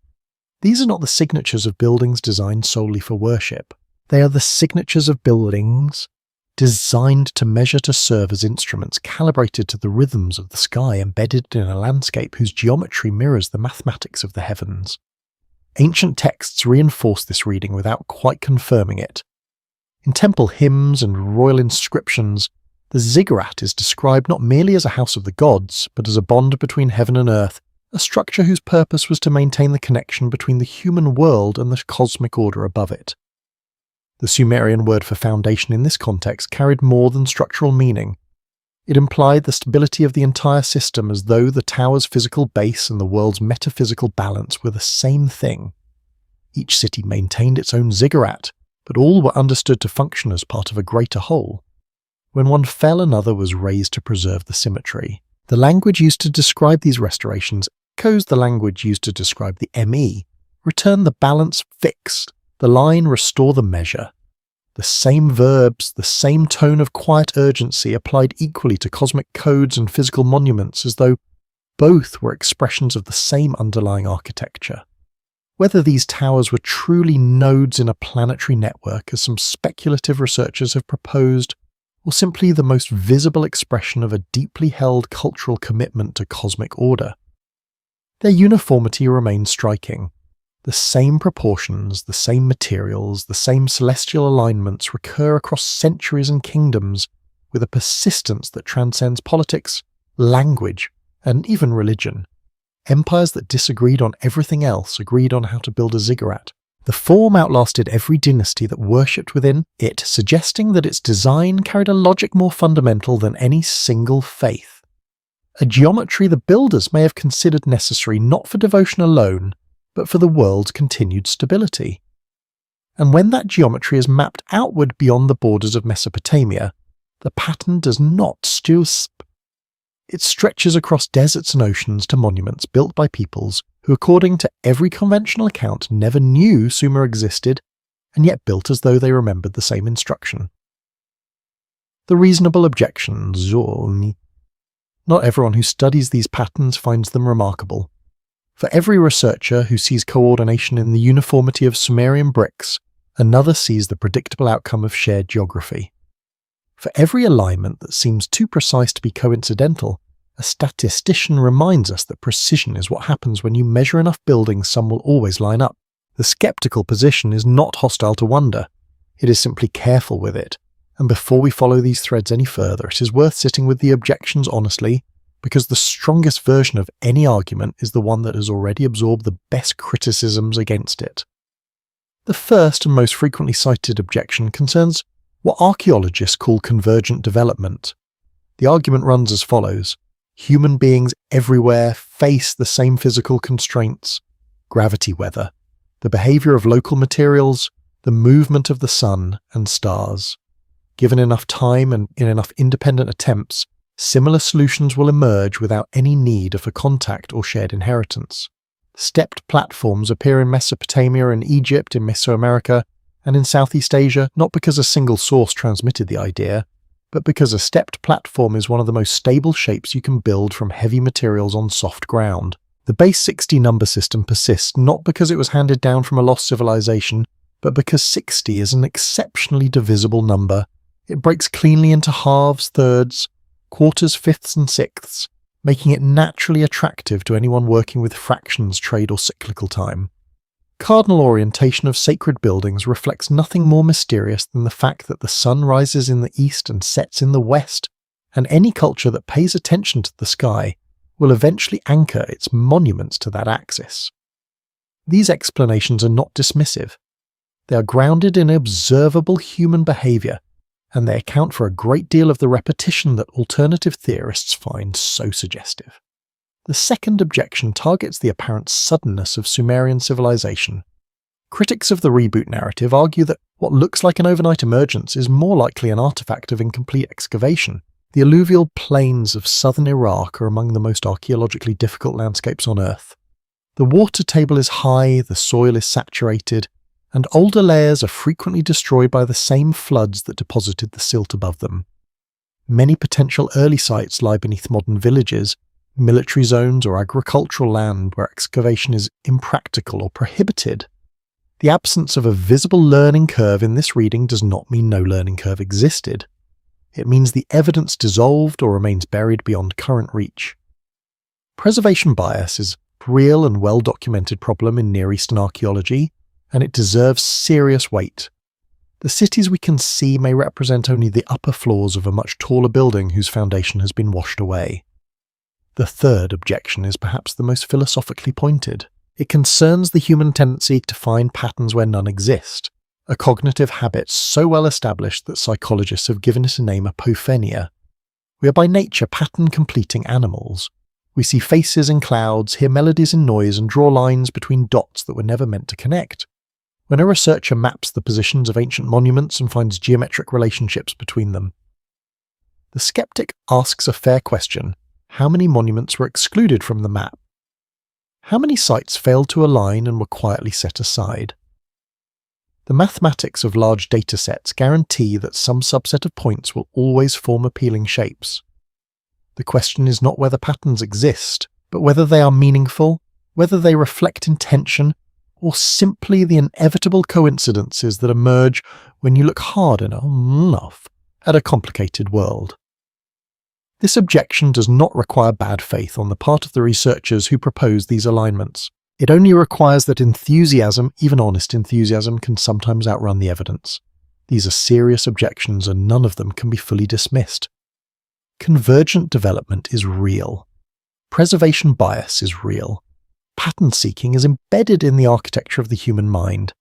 These are not the signatures of buildings designed solely for worship. They are the signatures of buildings designed to measure to serve as instruments calibrated to the rhythms of the sky embedded in a landscape whose geometry mirrors the mathematics of the heavens. Ancient texts reinforce this reading without quite confirming it. In temple hymns and royal inscriptions, the ziggurat is described not merely as a house of the gods, but as a bond between heaven and earth, a structure whose purpose was to maintain the connection between the human world and the cosmic order above it. The Sumerian word for foundation in this context carried more than structural meaning. It implied the stability of the entire system, as though the tower's physical base and the world's metaphysical balance were the same thing. Each city maintained its own ziggurat, but all were understood to function as part of a greater whole. When one fell, another was raised to preserve the symmetry. The language used to describe these restorations echoes the language used to describe the ME. Return the balance fixed, the line restore the measure. The same verbs, the same tone of quiet urgency applied equally to cosmic codes and physical monuments, as though both were expressions of the same underlying architecture. Whether these towers were truly nodes in a planetary network, as some speculative researchers have proposed, or simply the most visible expression of a deeply held cultural commitment to cosmic order, their uniformity remains striking. The same proportions, the same materials, the same celestial alignments recur across centuries and kingdoms with a persistence that transcends politics, language, and even religion. Empires that disagreed on everything else agreed on how to build a ziggurat. The form outlasted every dynasty that worshipped within it, suggesting that its design carried a logic more fundamental than any single faith. A geometry the builders may have considered necessary not for devotion alone, but for the world's continued stability. And when that geometry is mapped outward beyond the borders of Mesopotamia, the pattern does not stop. It stretches across deserts and oceans to monuments built by peoples who, according to every conventional account, never knew Sumer existed, and yet built as though they remembered the same instruction. The reasonable objections. Not everyone who studies these patterns finds them remarkable. For every researcher who sees coordination in the uniformity of Sumerian bricks, another sees the predictable outcome of shared geography. For every alignment that seems too precise to be coincidental, a statistician reminds us that precision is what happens when you measure enough buildings some will always line up. The skeptical position is not hostile to wonder. It is simply careful with it. And before we follow these threads any further, it is worth sitting with the objections honestly, because the strongest version of any argument is the one that has already absorbed the best criticisms against it. The first and most frequently cited objection concerns what archaeologists call convergent development. The argument runs as follows. Human beings everywhere face the same physical constraints: gravity, weather, the behavior of local materials, the movement of the sun and stars. Given enough time and in enough independent attempts, similar solutions will emerge without any need for contact or shared inheritance. Stepped platforms appear in Mesopotamia and Egypt, in Mesoamerica, and in Southeast Asia, not because a single source transmitted the idea, but because a stepped platform is one of the most stable shapes you can build from heavy materials on soft ground. The base 60 number system persists not because it was handed down from a lost civilization, but because 60 is an exceptionally divisible number. It breaks cleanly into halves, thirds, quarters, fifths and sixths, making it naturally attractive to anyone working with fractions, trade or cyclical time. Cardinal orientation of sacred buildings reflects nothing more mysterious than the fact that the sun rises in the east and sets in the west, and any culture that pays attention to the sky will eventually anchor its monuments to that axis. These explanations are not dismissive. They are grounded in observable human behavior, and they account for a great deal of the repetition that alternative theorists find so suggestive. The second objection targets the apparent suddenness of Sumerian civilization. Critics of the reboot narrative argue that what looks like an overnight emergence is more likely an artifact of incomplete excavation. The alluvial plains of southern Iraq are among the most archaeologically difficult landscapes on Earth. The water table is high, the soil is saturated, and older layers are frequently destroyed by the same floods that deposited the silt above them. Many potential early sites lie beneath modern villages, military zones, or agricultural land where excavation is impractical or prohibited. The absence of a visible learning curve in this reading does not mean no learning curve existed. It means the evidence dissolved or remains buried beyond current reach. Preservation bias is a real and well-documented problem in Near Eastern archaeology, and it deserves serious weight. The cities we can see may represent only the upper floors of a much taller building whose foundation has been washed away. The third objection is perhaps the most philosophically pointed. It concerns the human tendency to find patterns where none exist, a cognitive habit so well established that psychologists have given it a name, apophenia. We are by nature pattern-completing animals. We see faces in clouds, hear melodies in noise, and draw lines between dots that were never meant to connect. When a researcher maps the positions of ancient monuments and finds geometric relationships between them, the skeptic asks a fair question: how many monuments were excluded from the map? How many sites failed to align and were quietly set aside? The mathematics of large datasets guarantee that some subset of points will always form appealing shapes. The question is not whether patterns exist, but whether they are meaningful, whether they reflect intention, or simply the inevitable coincidences that emerge when you look hard enough at a complicated world. This objection does not require bad faith on the part of the researchers who propose these alignments. It only requires that enthusiasm, even honest enthusiasm, can sometimes outrun the evidence. These are serious objections and none of them can be fully dismissed. Convergent development is real. Preservation bias is real. Pattern seeking is embedded in the architecture of the human mind.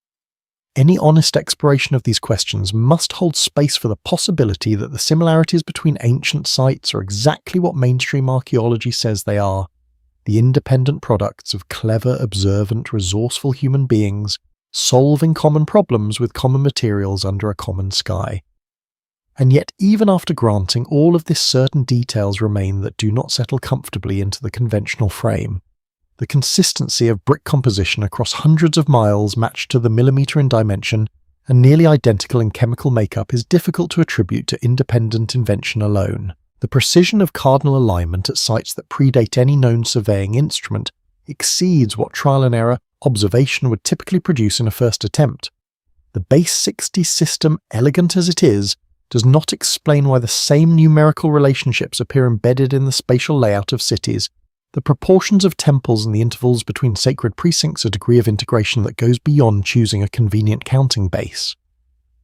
Any honest exploration of these questions must hold space for the possibility that the similarities between ancient sites are exactly what mainstream archaeology says they are: the independent products of clever, observant, resourceful human beings solving common problems with common materials under a common sky. And yet, even after granting all of this, certain details remain that do not settle comfortably into the conventional frame. The consistency of brick composition across hundreds of miles matched to the millimetre in dimension and nearly identical in chemical makeup is difficult to attribute to independent invention alone. The precision of cardinal alignment at sites that predate any known surveying instrument exceeds what trial and error observation would typically produce in a first attempt. The base 60 system, elegant as it is, does not explain why the same numerical relationships appear embedded in the spatial layout of cities, the proportions of temples and the intervals between sacred precincts, a degree of integration that goes beyond choosing a convenient counting base.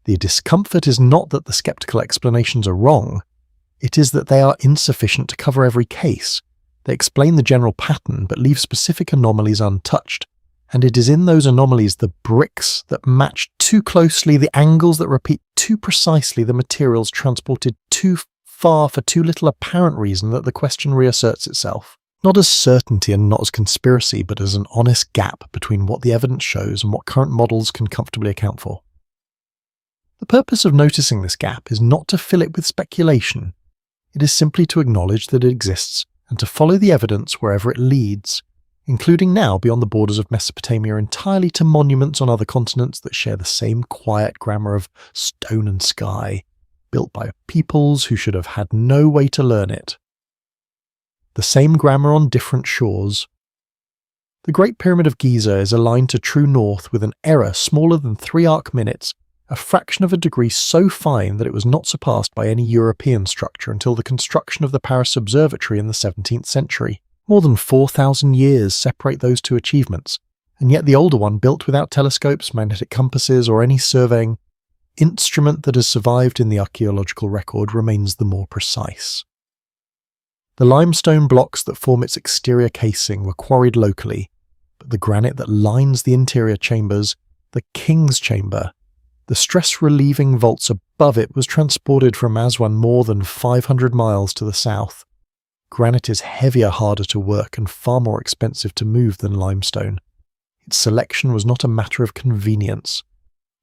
The discomfort is not that the skeptical explanations are wrong, it is that they are insufficient to cover every case. They explain the general pattern but leave specific anomalies untouched, and it is in those anomalies, the bricks that match too closely, the angles that repeat too precisely, the materials transported too far for too little apparent reason, that the question reasserts itself. Not as certainty and not as conspiracy, but as an honest gap between what the evidence shows and what current models can comfortably account for. The purpose of noticing this gap is not to fill it with speculation. It is simply to acknowledge that it exists and to follow the evidence wherever it leads, including now beyond the borders of Mesopotamia entirely to monuments on other continents that share the same quiet grammar of stone and sky, built by peoples who should have had no way to learn it. The same grammar on different shores. The Great Pyramid of Giza is aligned to true north with an error smaller than 3 arc minutes, a fraction of a degree so fine that it was not surpassed by any European structure until the construction of the Paris Observatory in the 17th century. More than 4,000 years separate those two achievements, and yet the older one, built without telescopes, magnetic compasses, or any surveying instrument that has survived in the archaeological record, remains the more precise. The limestone blocks that form its exterior casing were quarried locally, but the granite that lines the interior chambers, the King's Chamber, the stress-relieving vaults above it, was transported from Aswan more than 500 miles to the south. Granite is heavier, harder to work, and far more expensive to move than limestone. Its selection was not a matter of convenience.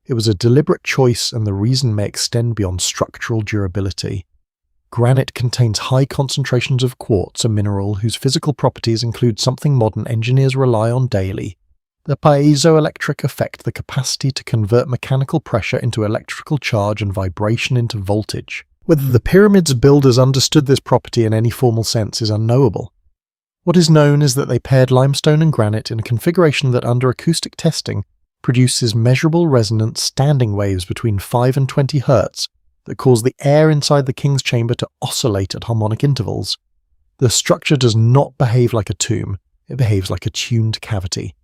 It was a deliberate choice, and the reason may extend beyond structural durability. Granite contains high concentrations of quartz, a mineral whose physical properties include something modern engineers rely on daily: the piezoelectric effect, the capacity to convert mechanical pressure into electrical charge and vibration into voltage. Whether the pyramid's builders understood this property in any formal sense is unknowable. What is known is that they paired limestone and granite in a configuration that, under acoustic testing, produces measurable resonant standing waves between 5 and 20 Hz that cause the air inside the king's chamber to oscillate at harmonic intervals. The structure does not behave like a tomb, it behaves like a tuned cavity.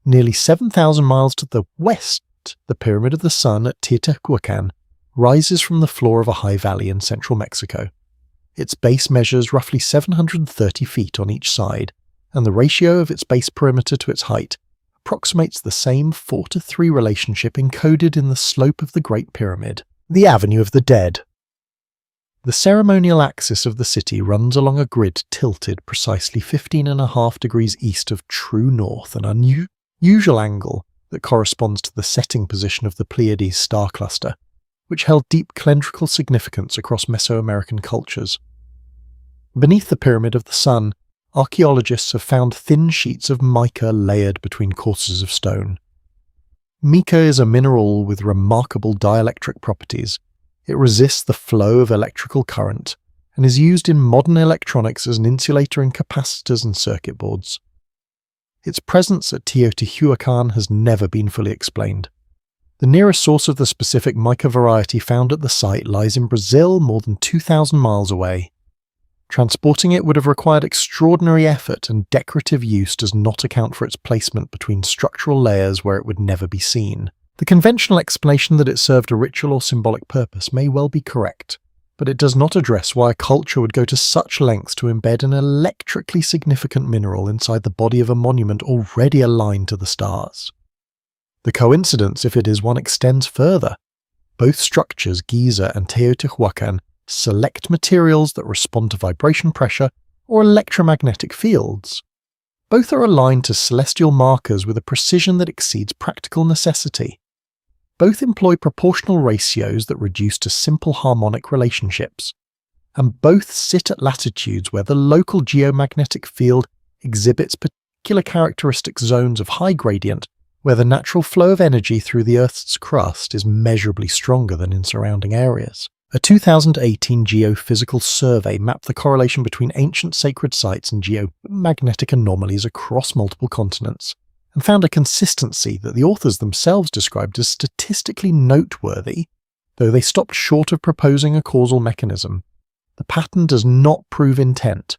Nearly 7,000 miles to the west, the Pyramid of the Sun at Teotihuacan rises from the floor of a high valley in central Mexico. Its base measures roughly 730 feet on each side, and the ratio of its base perimeter to its height approximates the same 4:3 relationship encoded in the slope of the Great Pyramid. The Avenue of the Dead. The ceremonial axis of the city runs along a grid tilted precisely 15.5 degrees east of true north, an unusual angle that corresponds to the setting position of the Pleiades star cluster, which held deep calendrical significance across Mesoamerican cultures. Beneath the Pyramid of the Sun, archaeologists have found thin sheets of mica layered between courses of stone. Mica is a mineral with remarkable dielectric properties. It resists the flow of electrical current and is used in modern electronics as an insulator in capacitors and circuit boards. Its presence at Teotihuacan has never been fully explained. The nearest source of the specific mica variety found at the site lies in Brazil, more than 2,000 miles away. Transporting it would have required extraordinary effort, and decorative use does not account for its placement between structural layers where it would never be seen. The conventional explanation that it served a ritual or symbolic purpose may well be correct, but it does not address why a culture would go to such lengths to embed an electrically significant mineral inside the body of a monument already aligned to the stars. The coincidence, if it is one, extends further. Both structures, Giza and Teotihuacan, select materials that respond to vibration pressure or electromagnetic fields. Both are aligned to celestial markers with a precision that exceeds practical necessity. Both employ proportional ratios that reduce to simple harmonic relationships. And both sit at latitudes where the local geomagnetic field exhibits particular characteristic zones of high gradient, where the natural flow of energy through the Earth's crust is measurably stronger than in surrounding areas. A 2018 geophysical survey mapped the correlation between ancient sacred sites and geomagnetic anomalies across multiple continents, and found a consistency that the authors themselves described as statistically noteworthy, though they stopped short of proposing a causal mechanism. The pattern does not prove intent,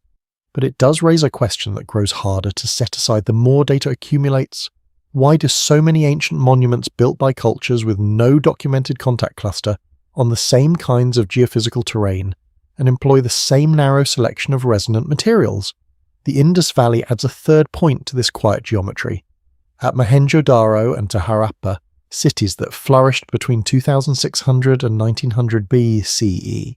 but it does raise a question that grows harder to set aside the more data accumulates. Why do so many ancient monuments built by cultures with no documented contact cluster on the same kinds of geophysical terrain and employ the same narrow selection of resonant materials? The Indus Valley adds a third point to this quiet geometry. At Mohenjo-Daro and Harappa, cities that flourished between 2600 and 1900 BCE,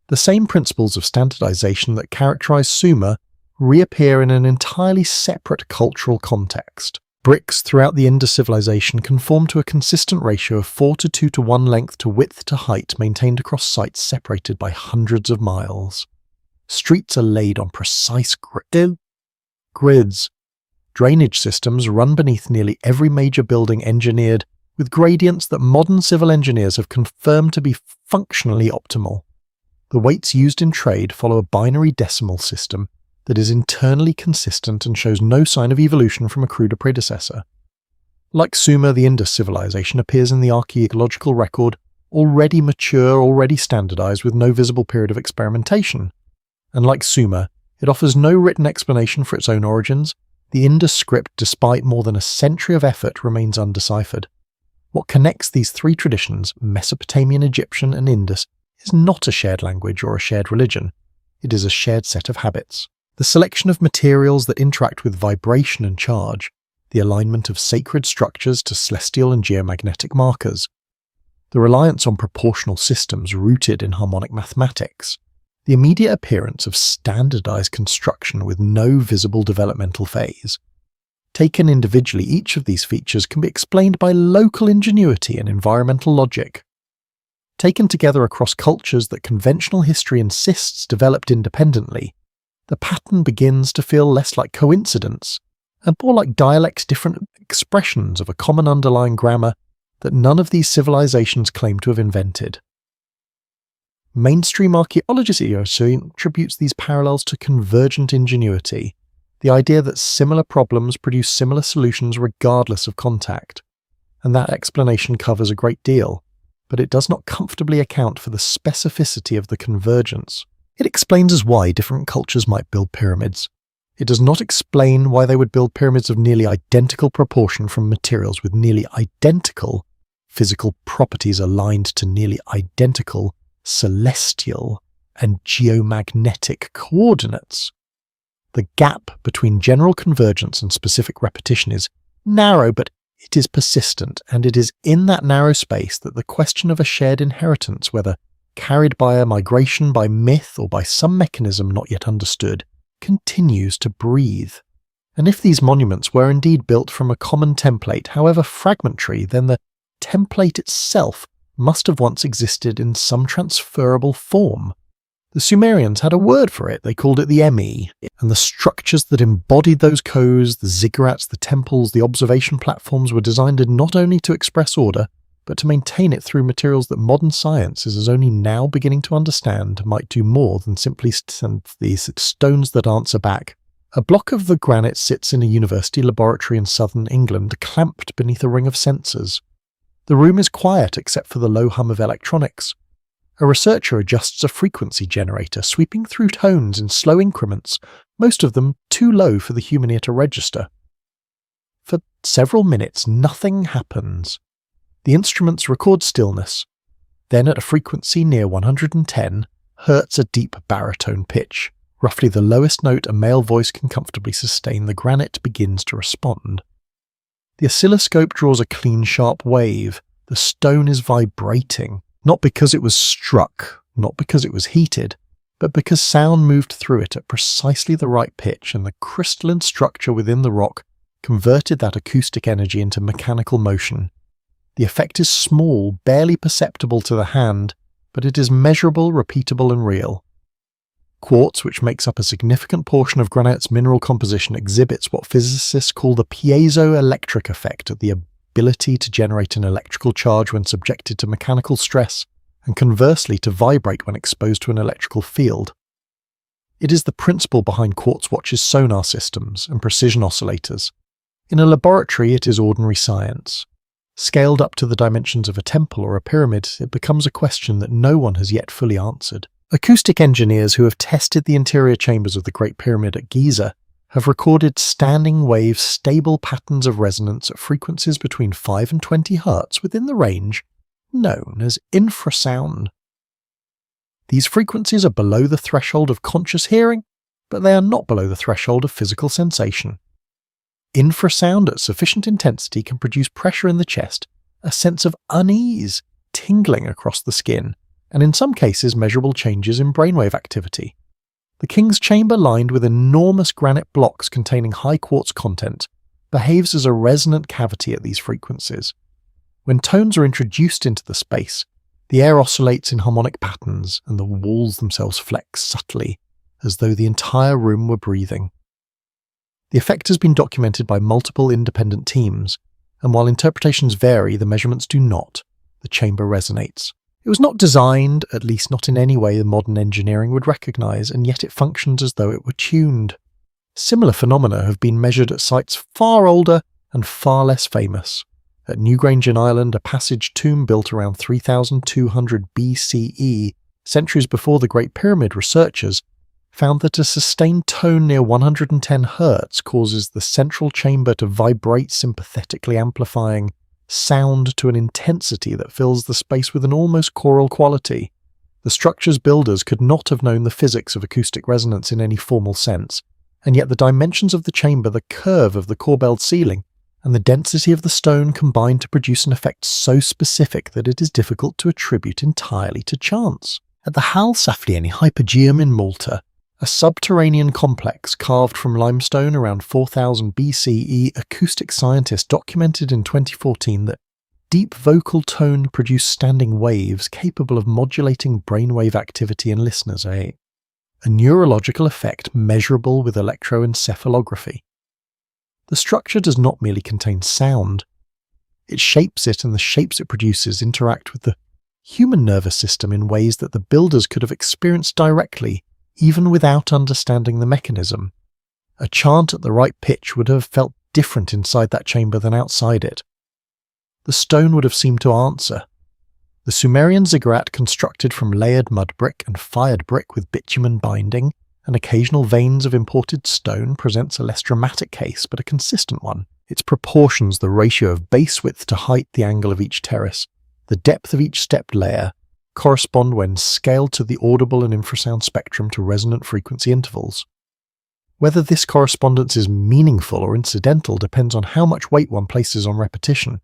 the same principles of standardization that characterize Sumer reappear in an entirely separate cultural context. Bricks throughout the Indus civilization conform to a consistent ratio of 4:2:1 length to width to height maintained across sites separated by hundreds of miles. Streets are laid on precise grids. Drainage systems run beneath nearly every major building, engineered with gradients that modern civil engineers have confirmed to be functionally optimal. The weights used in trade follow a binary decimal system that is internally consistent and shows no sign of evolution from a cruder predecessor. Like Sumer, the Indus civilization appears in the archaeological record already mature, already standardized, with no visible period of experimentation. And like Sumer, it offers no written explanation for its own origins. The Indus script, despite more than a century of effort, remains undeciphered. What connects these three traditions, Mesopotamian, Egyptian, and Indus, is not a shared language or a shared religion. It is a shared set of habits. The selection of materials that interact with vibration and charge, the alignment of sacred structures to celestial and geomagnetic markers, the reliance on proportional systems rooted in harmonic mathematics, the immediate appearance of standardized construction with no visible developmental phase. Taken individually, each of these features can be explained by local ingenuity and environmental logic. Taken together across cultures that conventional history insists developed independently, the pattern begins to feel less like coincidence and more like dialects' different expressions of a common underlying grammar that none of these civilizations claim to have invented. Mainstream archaeology also attributes these parallels to convergent ingenuity, the idea that similar problems produce similar solutions regardless of contact. And that explanation covers a great deal, but it does not comfortably account for the specificity of the convergence. It explains as why different cultures might build pyramids. It does not explain why they would build pyramids of nearly identical proportion from materials with nearly identical physical properties aligned to nearly identical celestial and geomagnetic coordinates. The gap between general convergence and specific repetition is narrow, but it is persistent, and it is in that narrow space that the question of a shared inheritance, whether carried by a migration, by myth, or by some mechanism not yet understood, continues to breathe. And if these monuments were indeed built from a common template, however fragmentary, then the template itself must have once existed in some transferable form. The Sumerians had a word for it, they called it the Emi, and the structures that embodied those codes, the ziggurats, the temples, the observation platforms were designed not only to express order, but to maintain it through materials that modern science is only now beginning to understand might do more than simply send these stones that answer back. A block of the granite sits in a university laboratory in southern England, clamped beneath a ring of sensors. The room is quiet except for the low hum of electronics. A researcher adjusts a frequency generator, sweeping through tones in slow increments, most of them too low for the human ear to register. For several minutes, nothing happens. The instruments record stillness. Then, at a frequency near 110 Hz, a deep baritone pitch, roughly the lowest note a male voice can comfortably sustain, the granite begins to respond. The oscilloscope draws a clean, sharp wave. The stone is vibrating. Not because it was struck, not because it was heated, but because sound moved through it at precisely the right pitch, and the crystalline structure within the rock converted that acoustic energy into mechanical motion. The effect is small, barely perceptible to the hand, but it is measurable, repeatable, and real. Quartz, which makes up a significant portion of granite's mineral composition, exhibits what physicists call the piezoelectric effect, the ability to generate an electrical charge when subjected to mechanical stress, and conversely to vibrate when exposed to an electrical field. It is the principle behind quartz watches' sonar systems and precision oscillators. In a laboratory, it is ordinary science. Scaled up to the dimensions of a temple or a pyramid, it becomes a question that no one has yet fully answered. Acoustic engineers who have tested the interior chambers of the Great Pyramid at Giza have recorded standing wave stable patterns of resonance at frequencies between 5 and 20 Hz within the range known as infrasound. These frequencies are below the threshold of conscious hearing, but they are not below the threshold of physical sensation. Infrasound at sufficient intensity can produce pressure in the chest, a sense of unease, tingling across the skin, and in some cases measurable changes in brainwave activity. The king's chamber, lined with enormous granite blocks containing high quartz content, behaves as a resonant cavity at these frequencies. When tones are introduced into the space, the air oscillates in harmonic patterns and the walls themselves flex subtly, as though the entire room were breathing. The effect has been documented by multiple independent teams, and while interpretations vary, the measurements do not. The chamber resonates. It was not designed, at least not in any way the modern engineering would recognize, and yet it functions as though it were tuned. Similar phenomena have been measured at sites far older and far less famous. At Newgrange in Ireland, a passage tomb built around 3200 BCE, centuries before the Great Pyramid, researchers found that a sustained tone near 110 Hz causes the central chamber to vibrate, sympathetically amplifying sound to an intensity that fills the space with an almost choral quality. The structure's builders could not have known the physics of acoustic resonance in any formal sense, and yet the dimensions of the chamber, the curve of the corbelled ceiling, and the density of the stone combine to produce an effect so specific that it is difficult to attribute entirely to chance. At the Hal Saflieni Hypogeum in Malta, A subterranean complex carved from limestone around 4000 BCE, acoustic scientists documented in 2014 that deep vocal tone produced standing waves capable of modulating brainwave activity in listeners, a neurological effect measurable with electroencephalography. The structure does not merely contain sound. It shapes it, and the shapes it produces interact with the human nervous system in ways that the builders could have experienced directly, even without understanding the mechanism. A chant at the right pitch would have felt different inside that chamber than outside it. The stone would have seemed to answer. The Sumerian ziggurat, constructed from layered mud brick and fired brick with bitumen binding and occasional veins of imported stone, presents a less dramatic case but a consistent one. Its proportions, the ratio of base width to height, the angle of each terrace, the depth of each stepped layer, correspond when scaled to the audible and infrasound spectrum to resonant frequency intervals. Whether this correspondence is meaningful or incidental depends on how much weight one places on repetition.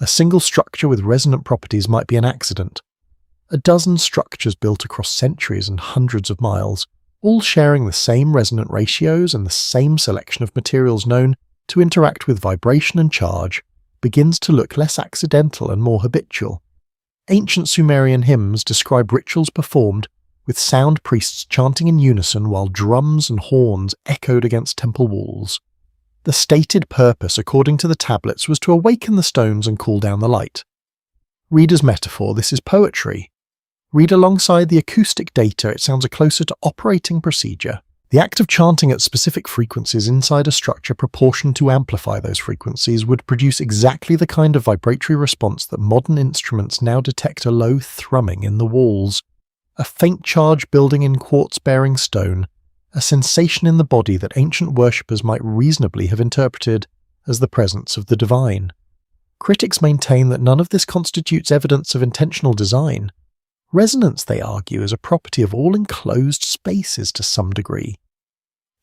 A single structure with resonant properties might be an accident. A dozen structures built across centuries and hundreds of miles, all sharing the same resonant ratios and the same selection of materials known to interact with vibration and charge, begins to look less accidental and more habitual. Ancient Sumerian hymns describe rituals performed with sound priests chanting in unison while drums and horns echoed against temple walls. The stated purpose, according to the tablets, was to awaken the stones and cool down the light. Read as metaphor, this is poetry. Read alongside the acoustic data, it sounds closer to operating procedure. The act of chanting at specific frequencies inside a structure proportioned to amplify those frequencies would produce exactly the kind of vibratory response that modern instruments now detect a low thrumming in the walls, a faint charge building in quartz-bearing stone, a sensation in the body that ancient worshippers might reasonably have interpreted as the presence of the divine. Critics maintain that none of this constitutes evidence of intentional design. Resonance, they argue, is a property of all enclosed spaces to some degree.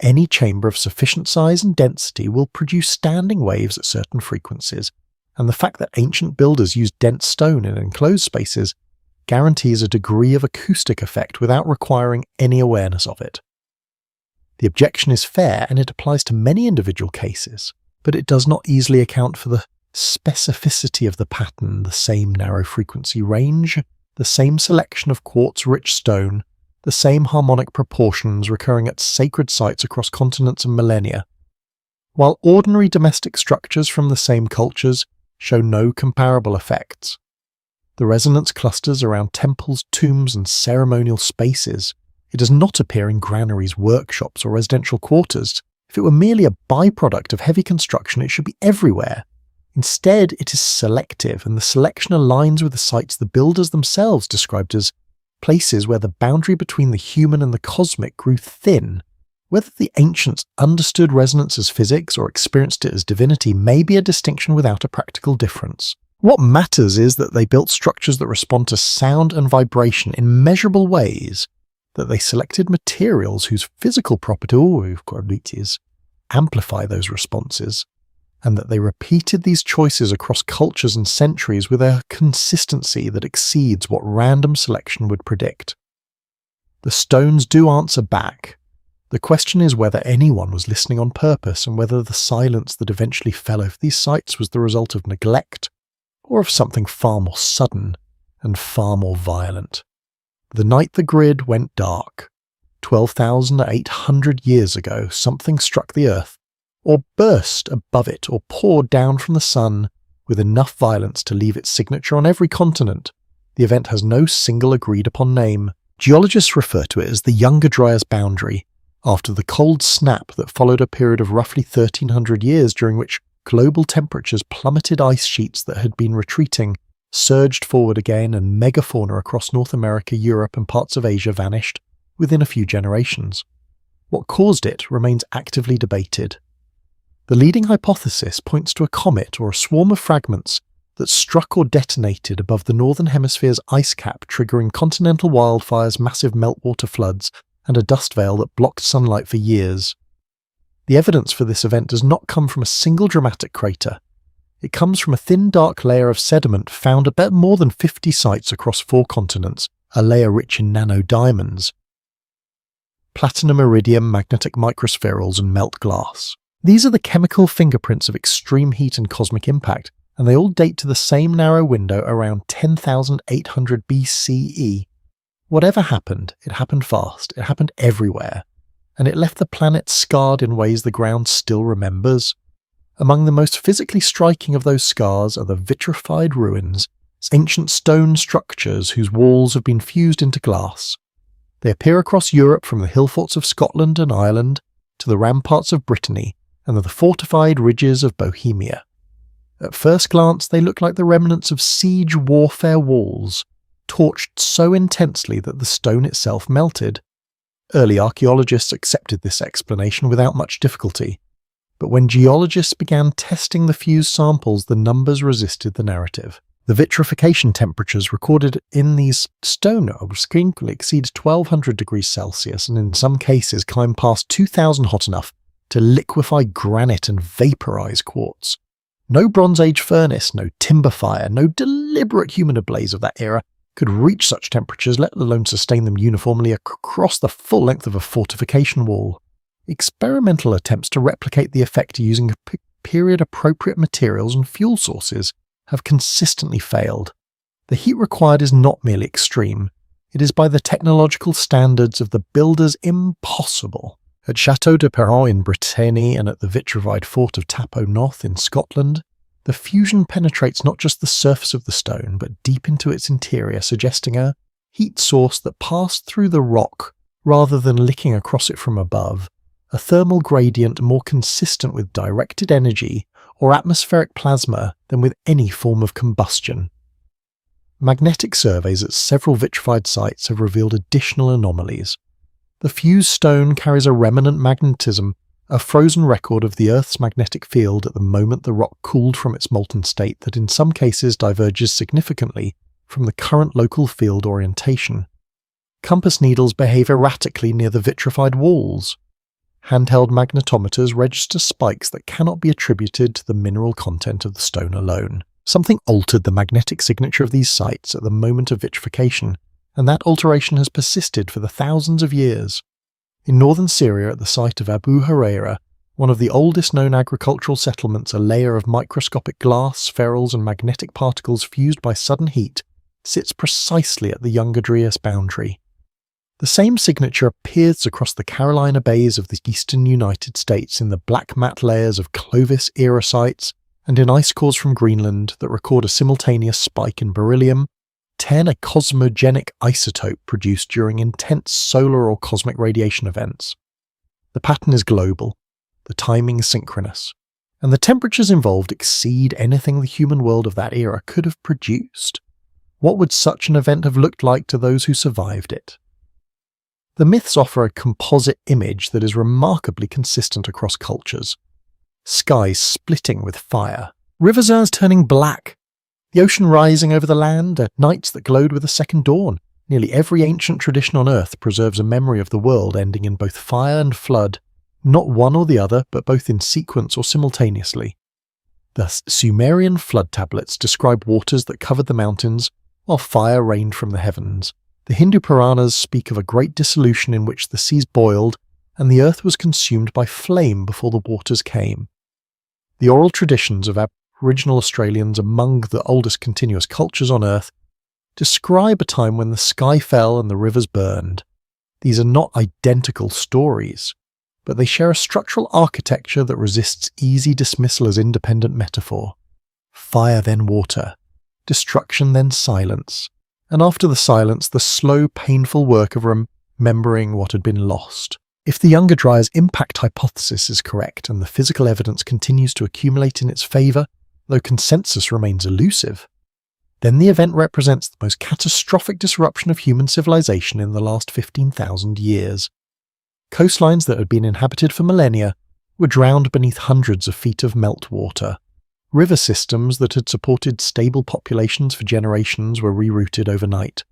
Any chamber of sufficient size and density will produce standing waves at certain frequencies, and the fact that ancient builders used dense stone in enclosed spaces guarantees a degree of acoustic effect without requiring any awareness of it. The objection is fair, and it applies to many individual cases, but it does not easily account for the specificity of the pattern, the same narrow frequency range, the same selection of quartz-rich stone, the same harmonic proportions recurring at sacred sites across continents and millennia. While ordinary domestic structures from the same cultures show no comparable effects, the resonance clusters around temples, tombs, and ceremonial spaces. It does not appear in granaries, workshops, or residential quarters. If it were merely a byproduct of heavy construction, it should be everywhere. Instead, it is selective, and the selection aligns with the sites the builders themselves described as places where the boundary between the human and the cosmic grew thin. Whether the ancients understood resonance as physics or experienced it as divinity may be a distinction without a practical difference. What matters is that they built structures that respond to sound and vibration in measurable ways, that they selected materials whose physical properties amplify those responses, and that they repeated these choices across cultures and centuries with a consistency that exceeds what random selection would predict. The stones do answer back. The question is whether anyone was listening on purpose, and whether the silence that eventually fell over these sites was the result of neglect, or of something far more sudden and far more violent. The night the grid went dark, 12,800 years ago, something struck the earth, or burst above it, or poured down from the sun with enough violence to leave its signature on every continent. The event has no single agreed-upon name. Geologists refer to it as the Younger Dryas boundary, after the cold snap that followed a period of roughly 1,300 years during which global temperatures plummeted ice sheets that had been retreating, surged forward again, and megafauna across North America, Europe, and parts of Asia vanished within a few generations. What caused it remains actively debated. The leading hypothesis points to a comet or a swarm of fragments that struck or detonated above the northern hemisphere's ice cap, triggering continental wildfires, massive meltwater floods, and a dust veil that blocked sunlight for years. The evidence for this event does not come from a single dramatic crater. It comes from a thin, dark layer of sediment found at more than 50 sites across 4 continents, a layer rich in nanodiamonds. platinum iridium magnetic microspherules, and melt glass. These are the chemical fingerprints of extreme heat and cosmic impact, and they all date to the same narrow window around 10,800 BCE. Whatever happened, it happened fast, it happened everywhere, and it left the planet scarred in ways the ground still remembers. Among the most physically striking of those scars are the vitrified ruins, ancient stone structures whose walls have been fused into glass. They appear across Europe from the hill forts of Scotland and Ireland to the ramparts of Brittany and the fortified ridges of Bohemia. At first glance, they look like the remnants of siege warfare walls, torched so intensely that the stone itself melted. Early archaeologists accepted this explanation without much difficulty, but when geologists began testing the fused samples, the numbers resisted the narrative. The vitrification temperatures recorded in these stone frequently exceed 1200 degrees Celsius and in some cases climb past 2000 hot enough to liquefy granite and vaporize quartz. No Bronze Age furnace, no timber fire, no deliberate human ablaze of that era could reach such temperatures, let alone sustain them uniformly across the full length of a fortification wall. Experimental attempts to replicate the effect using period-appropriate materials and fuel sources have consistently failed. The heat required is not merely extreme, it is by the technological standards of the builders impossible. At Château de Perron in Brittany and at the vitrified fort of Tapo North in Scotland, the fusion penetrates not just the surface of the stone, but deep into its interior, suggesting a heat source that passed through the rock rather than licking across it from above, a thermal gradient more consistent with directed energy or atmospheric plasma than with any form of combustion. Magnetic surveys at several vitrified sites have revealed additional anomalies. The fused stone carries a remnant magnetism, a frozen record of the Earth's magnetic field at the moment the rock cooled from its molten state that in some cases diverges significantly from the current local field orientation. Compass needles behave erratically near the vitrified walls. Handheld magnetometers register spikes that cannot be attributed to the mineral content of the stone alone. Something altered the magnetic signature of these sites at the moment of vitrification, and that alteration has persisted for the thousands of years. In northern Syria, at the site of Abu Huraira, one of the oldest known agricultural settlements, a layer of microscopic glass, ferrules and magnetic particles fused by sudden heat sits precisely at the Younger Dryas boundary. The same signature appears across the Carolina bays of the eastern United States in the black matte layers of Clovis-era sites and in ice cores from Greenland that record a simultaneous spike in beryllium, 10 a cosmogenic isotope produced during intense solar or cosmic radiation events. The pattern is global, the timing is synchronous, and the temperatures involved exceed anything the human world of that era could have produced. What would such an event have looked like to those who survived it? The myths offer a composite image that is remarkably consistent across cultures. Skies splitting with fire, rivers turning black, the ocean rising over the land, nights that glowed with a second dawn. Nearly every ancient tradition on Earth preserves a memory of the world ending in both fire and flood, not one or the other, but both in sequence or simultaneously. The Sumerian flood tablets describe waters that covered the mountains, while fire rained from the heavens. The Hindu Puranas speak of a great dissolution in which the seas boiled and the earth was consumed by flame before the waters came. The oral traditions of Aboriginal Australians, among the oldest continuous cultures on Earth, describe a time when the sky fell and the rivers burned. These are not identical stories, but they share a structural architecture that resists easy dismissal as independent metaphor. Fire then water, destruction then silence, and after the silence the slow, painful work of remembering what had been lost. If the Younger Dryas impact hypothesis is correct and the physical evidence continues to accumulate in its favour, though consensus remains elusive, then the event represents the most catastrophic disruption of human civilization in the last 15,000 years. Coastlines that had been inhabited for millennia were drowned beneath hundreds of feet of meltwater. River systems that had supported stable populations for generations were rerouted overnight.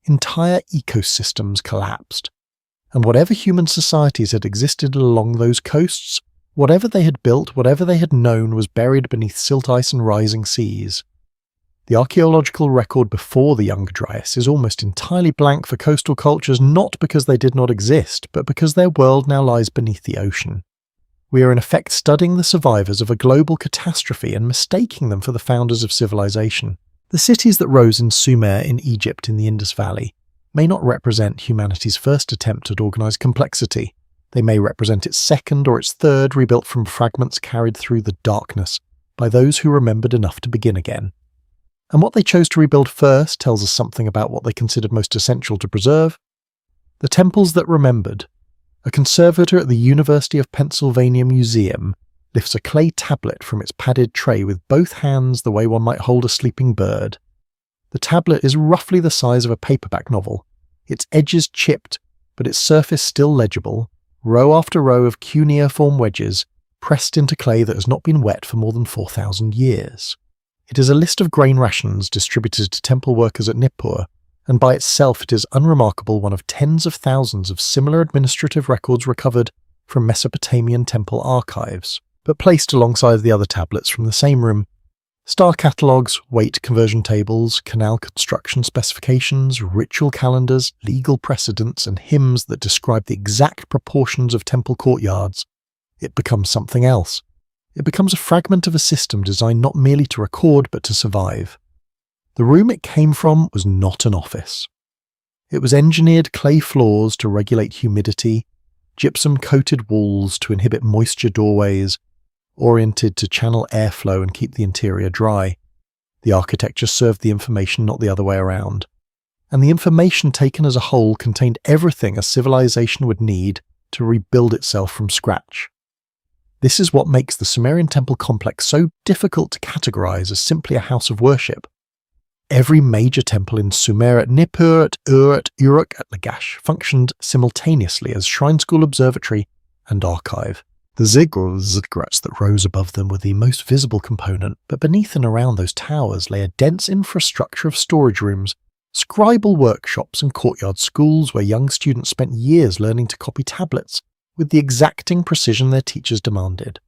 Entire ecosystems collapsed. And whatever human societies had existed along those coasts, whatever they had built, whatever they had known was buried beneath silt ice and rising seas. The archaeological record before the Younger Dryas is almost entirely blank for coastal cultures, not because they did not exist, but because their world now lies beneath the ocean. We are in effect studying the survivors of a global catastrophe and mistaking them for the founders of civilization. The cities that rose in Sumer in Egypt in the Indus Valley may not represent humanity's first attempt at organised complexity. They may represent its second or its third, rebuilt from fragments carried through the darkness by those who remembered enough to begin again. And what they chose to rebuild first tells us something about what they considered most essential to preserve. The temples that remembered. A conservator at the University of Pennsylvania Museum lifts a clay tablet from its padded tray with both hands the way one might hold a sleeping bird. The tablet is roughly the size of a paperback novel, its edges chipped, but its surface still legible, row after row of cuneiform wedges pressed into clay that has not been wet for more than 4,000 years. It is a list of grain rations distributed to temple workers at Nippur, and by itself it is unremarkable, one of tens of thousands of similar administrative records recovered from Mesopotamian temple archives, but placed alongside the other tablets from the same room. Star catalogues, weight conversion tables, canal construction specifications, ritual calendars, legal precedents, and hymns that describe the exact proportions of temple courtyards. It becomes something else. It becomes a fragment of a system designed not merely to record but to survive. The room it came from was not an office. It was engineered clay floors to regulate humidity, gypsum-coated walls to inhibit moisture doorways, oriented to channel airflow and keep the interior dry. The architecture served the information, not the other way around. And the information taken as a whole contained everything a civilization would need to rebuild itself from scratch. This is what makes the Sumerian temple complex so difficult to categorize as simply a house of worship. Every major temple in Sumer, at Nippur, at Ur, at Uruk, at Lagash functioned simultaneously as shrine school observatory and archive. The ziggurats that rose above them were the most visible component, but beneath and around those towers lay a dense infrastructure of storage rooms, scribal workshops and courtyard schools where young students spent years learning to copy tablets with the exacting precision their teachers demanded.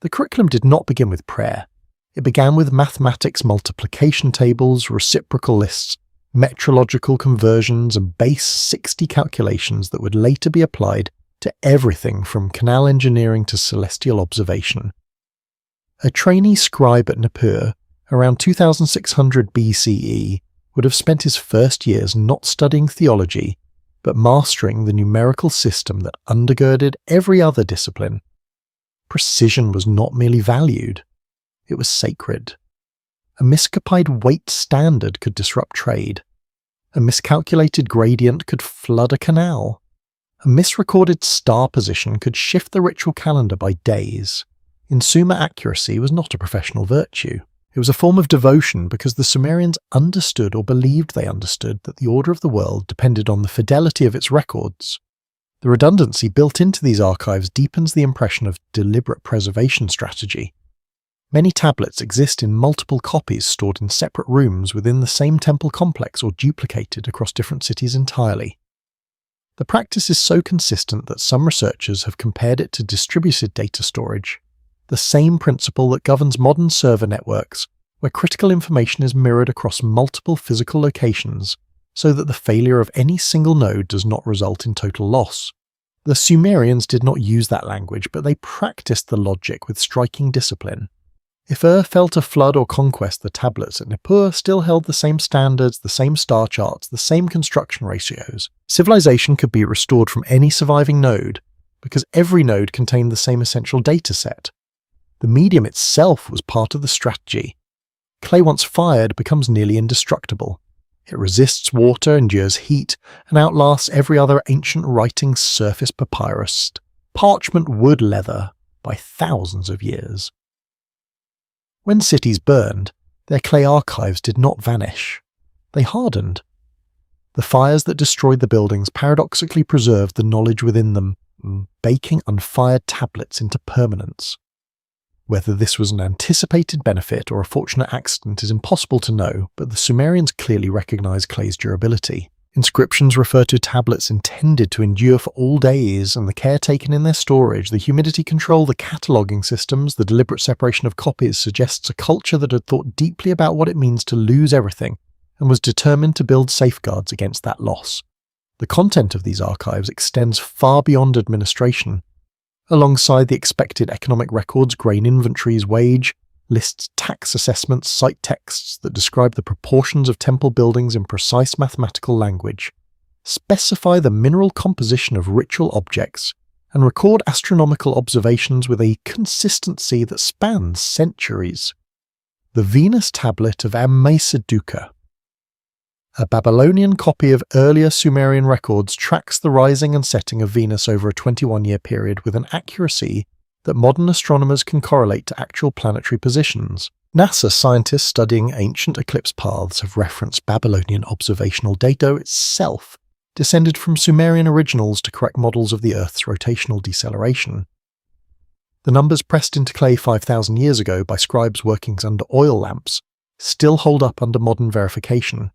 The curriculum did not begin with prayer. It began with mathematics, multiplication tables, reciprocal lists, metrological conversions, and base 60 calculations that would later be applied to everything from canal engineering to celestial observation. A trainee scribe at Nippur, around 2600 BCE, would have spent his first years not studying theology, but mastering the numerical system that undergirded every other discipline. Precision was not merely valued, it was sacred. A miscopied weight standard could disrupt trade. A miscalculated gradient could flood a canal. A misrecorded star position could shift the ritual calendar by days. In Sumer, accuracy was not a professional virtue. It was a form of devotion because the Sumerians understood or believed they understood that the order of the world depended on the fidelity of its records. The redundancy built into these archives deepens the impression of deliberate preservation strategy. Many tablets exist in multiple copies stored in separate rooms within the same temple complex or duplicated across different cities entirely. The practice is so consistent that some researchers have compared it to distributed data storage, the same principle that governs modern server networks, where critical information is mirrored across multiple physical locations so that the failure of any single node does not result in total loss. The Sumerians did not use that language, but they practiced the logic with striking discipline. If Ur felt a flood or conquest, the tablets at Nippur still held the same standards, the same star charts, the same construction ratios. Civilization could be restored from any surviving node, because every node contained the same essential data set. The medium itself was part of the strategy. Clay once fired becomes nearly indestructible. It resists water, endures heat, and outlasts every other ancient writing surface papyrus, parchment wood leather, by thousands of years. When cities burned, their clay archives did not vanish. They hardened. The fires that destroyed the buildings paradoxically preserved the knowledge within them, baking unfired tablets into permanence. Whether this was an anticipated benefit or a fortunate accident is impossible to know, but the Sumerians clearly recognized clay's durability. Inscriptions refer to tablets intended to endure for all days, and the care taken in their storage, the humidity control, the cataloguing systems, the deliberate separation of copies suggests a culture that had thought deeply about what it means to lose everything and was determined to build safeguards against that loss. The content of these archives extends far beyond administration. Alongside the expected economic records, grain inventories, wage lists, tax assessments, cite texts that describe the proportions of temple buildings in precise mathematical language, specify the mineral composition of ritual objects, and record astronomical observations with a consistency that spans centuries. The Venus Tablet of Ammasaduqa. A Babylonian copy of earlier Sumerian records tracks the rising and setting of Venus over a 21-year period with an accuracy that modern astronomers can correlate to actual planetary positions. NASA scientists studying ancient eclipse paths have referenced Babylonian observational data itself, descended from Sumerian originals to correct models of the Earth's rotational deceleration. The numbers pressed into clay 5,000 years ago by scribes working under oil lamps still hold up under modern verification.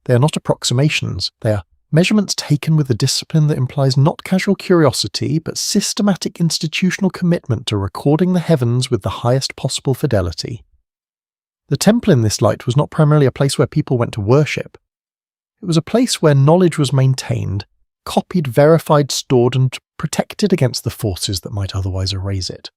They are not approximations, they are measurements taken with a discipline that implies not casual curiosity, but systematic institutional commitment to recording the heavens with the highest possible fidelity. The temple in this light was not primarily a place where people went to worship. It was a place where knowledge was maintained, copied, verified, stored, and protected against the forces that might otherwise erase it.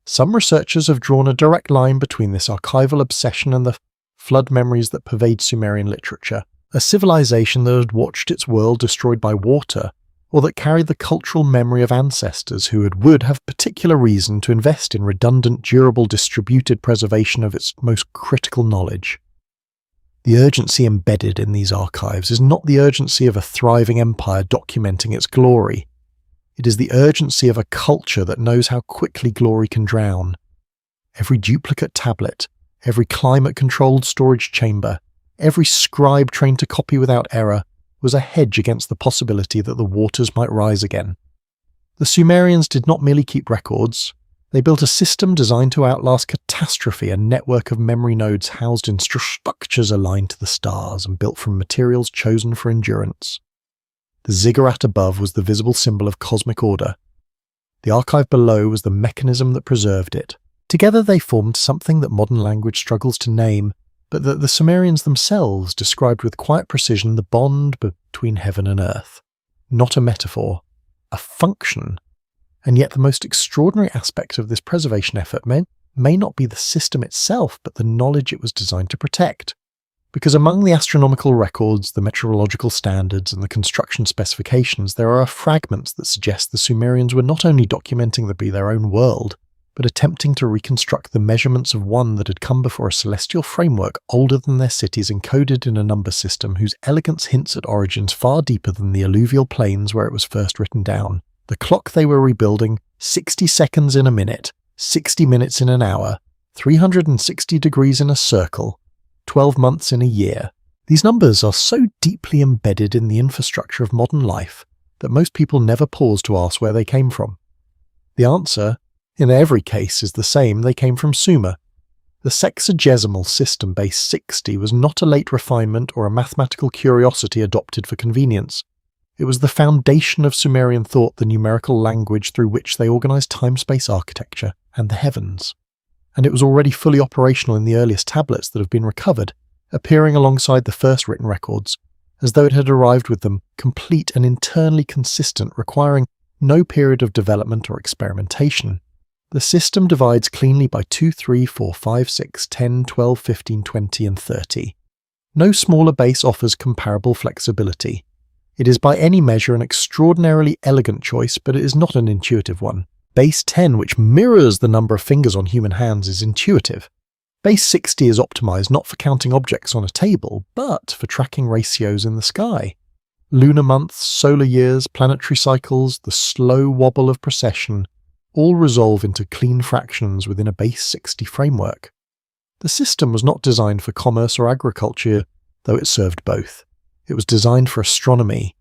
Some researchers have drawn a direct line between this archival obsession and the flood memories that pervade Sumerian literature. A civilization that had watched its world destroyed by water, or that carried the cultural memory of ancestors who would have particular reason to invest in redundant, durable, distributed preservation of its most critical knowledge. The urgency embedded in these archives is not the urgency of a thriving empire documenting its glory. It is the urgency of a culture that knows how quickly glory can drown. Every duplicate tablet, every climate-controlled storage chamber, every scribe trained to copy without error was a hedge against the possibility that the waters might rise again. The Sumerians did not merely keep records, they built a system designed to outlast catastrophe, a network of memory nodes housed in structures aligned to the stars and built from materials chosen for endurance. The ziggurat above was the visible symbol of cosmic order. The archive below was the mechanism that preserved it. Together they formed something that modern language struggles to name, but that the Sumerians themselves described with quiet precision: the bond between heaven and earth. Not a metaphor, a function. And yet the most extraordinary aspect of this preservation effort may not be the system itself, but the knowledge it was designed to protect. Because among the astronomical records, the meteorological standards, and the construction specifications, there are fragments that suggest the Sumerians were not only documenting their own world, but attempting to reconstruct the measurements of one that had come before a celestial framework older than their cities, encoded in a number system whose elegance hints at origins far deeper than the alluvial plains where it was first written down. The clock they were rebuilding, 60 seconds in a minute, 60 minutes in an hour, 360 degrees in a circle, 12 months in a year. These numbers are so deeply embedded in the infrastructure of modern life that most people never pause to ask where they came from. The answer, in every case, is the same: they came from Sumer. The sexagesimal system base 60 was not a late refinement or a mathematical curiosity adopted for convenience. It was the foundation of Sumerian thought, the numerical language through which they organized time-space architecture and the heavens. And it was already fully operational in the earliest tablets that have been recovered, appearing alongside the first written records, as though it had arrived with them, complete and internally consistent, requiring no period of development or experimentation. The system divides cleanly by 2, 3, 4, 5, 6, 10, 12, 15, 20, and 30. No smaller base offers comparable flexibility. It is by any measure an extraordinarily elegant choice, but it is not an intuitive one. Base 10, which mirrors the number of fingers on human hands, is intuitive. Base 60 is optimized not for counting objects on a table, but for tracking ratios in the sky. Lunar months, solar years, planetary cycles, the slow wobble of precession, all resolve into clean fractions within a base 60 framework. The system was not designed for commerce or agriculture, though it served both. It was designed for astronomy,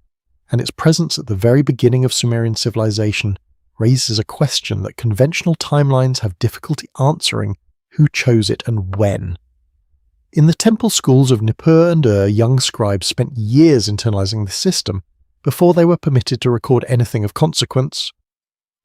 and its presence at the very beginning of Sumerian civilization raises a question that conventional timelines have difficulty answering: who chose it and when? In the temple schools of Nippur and young scribes spent years internalizing this system before they were permitted to record anything of consequence.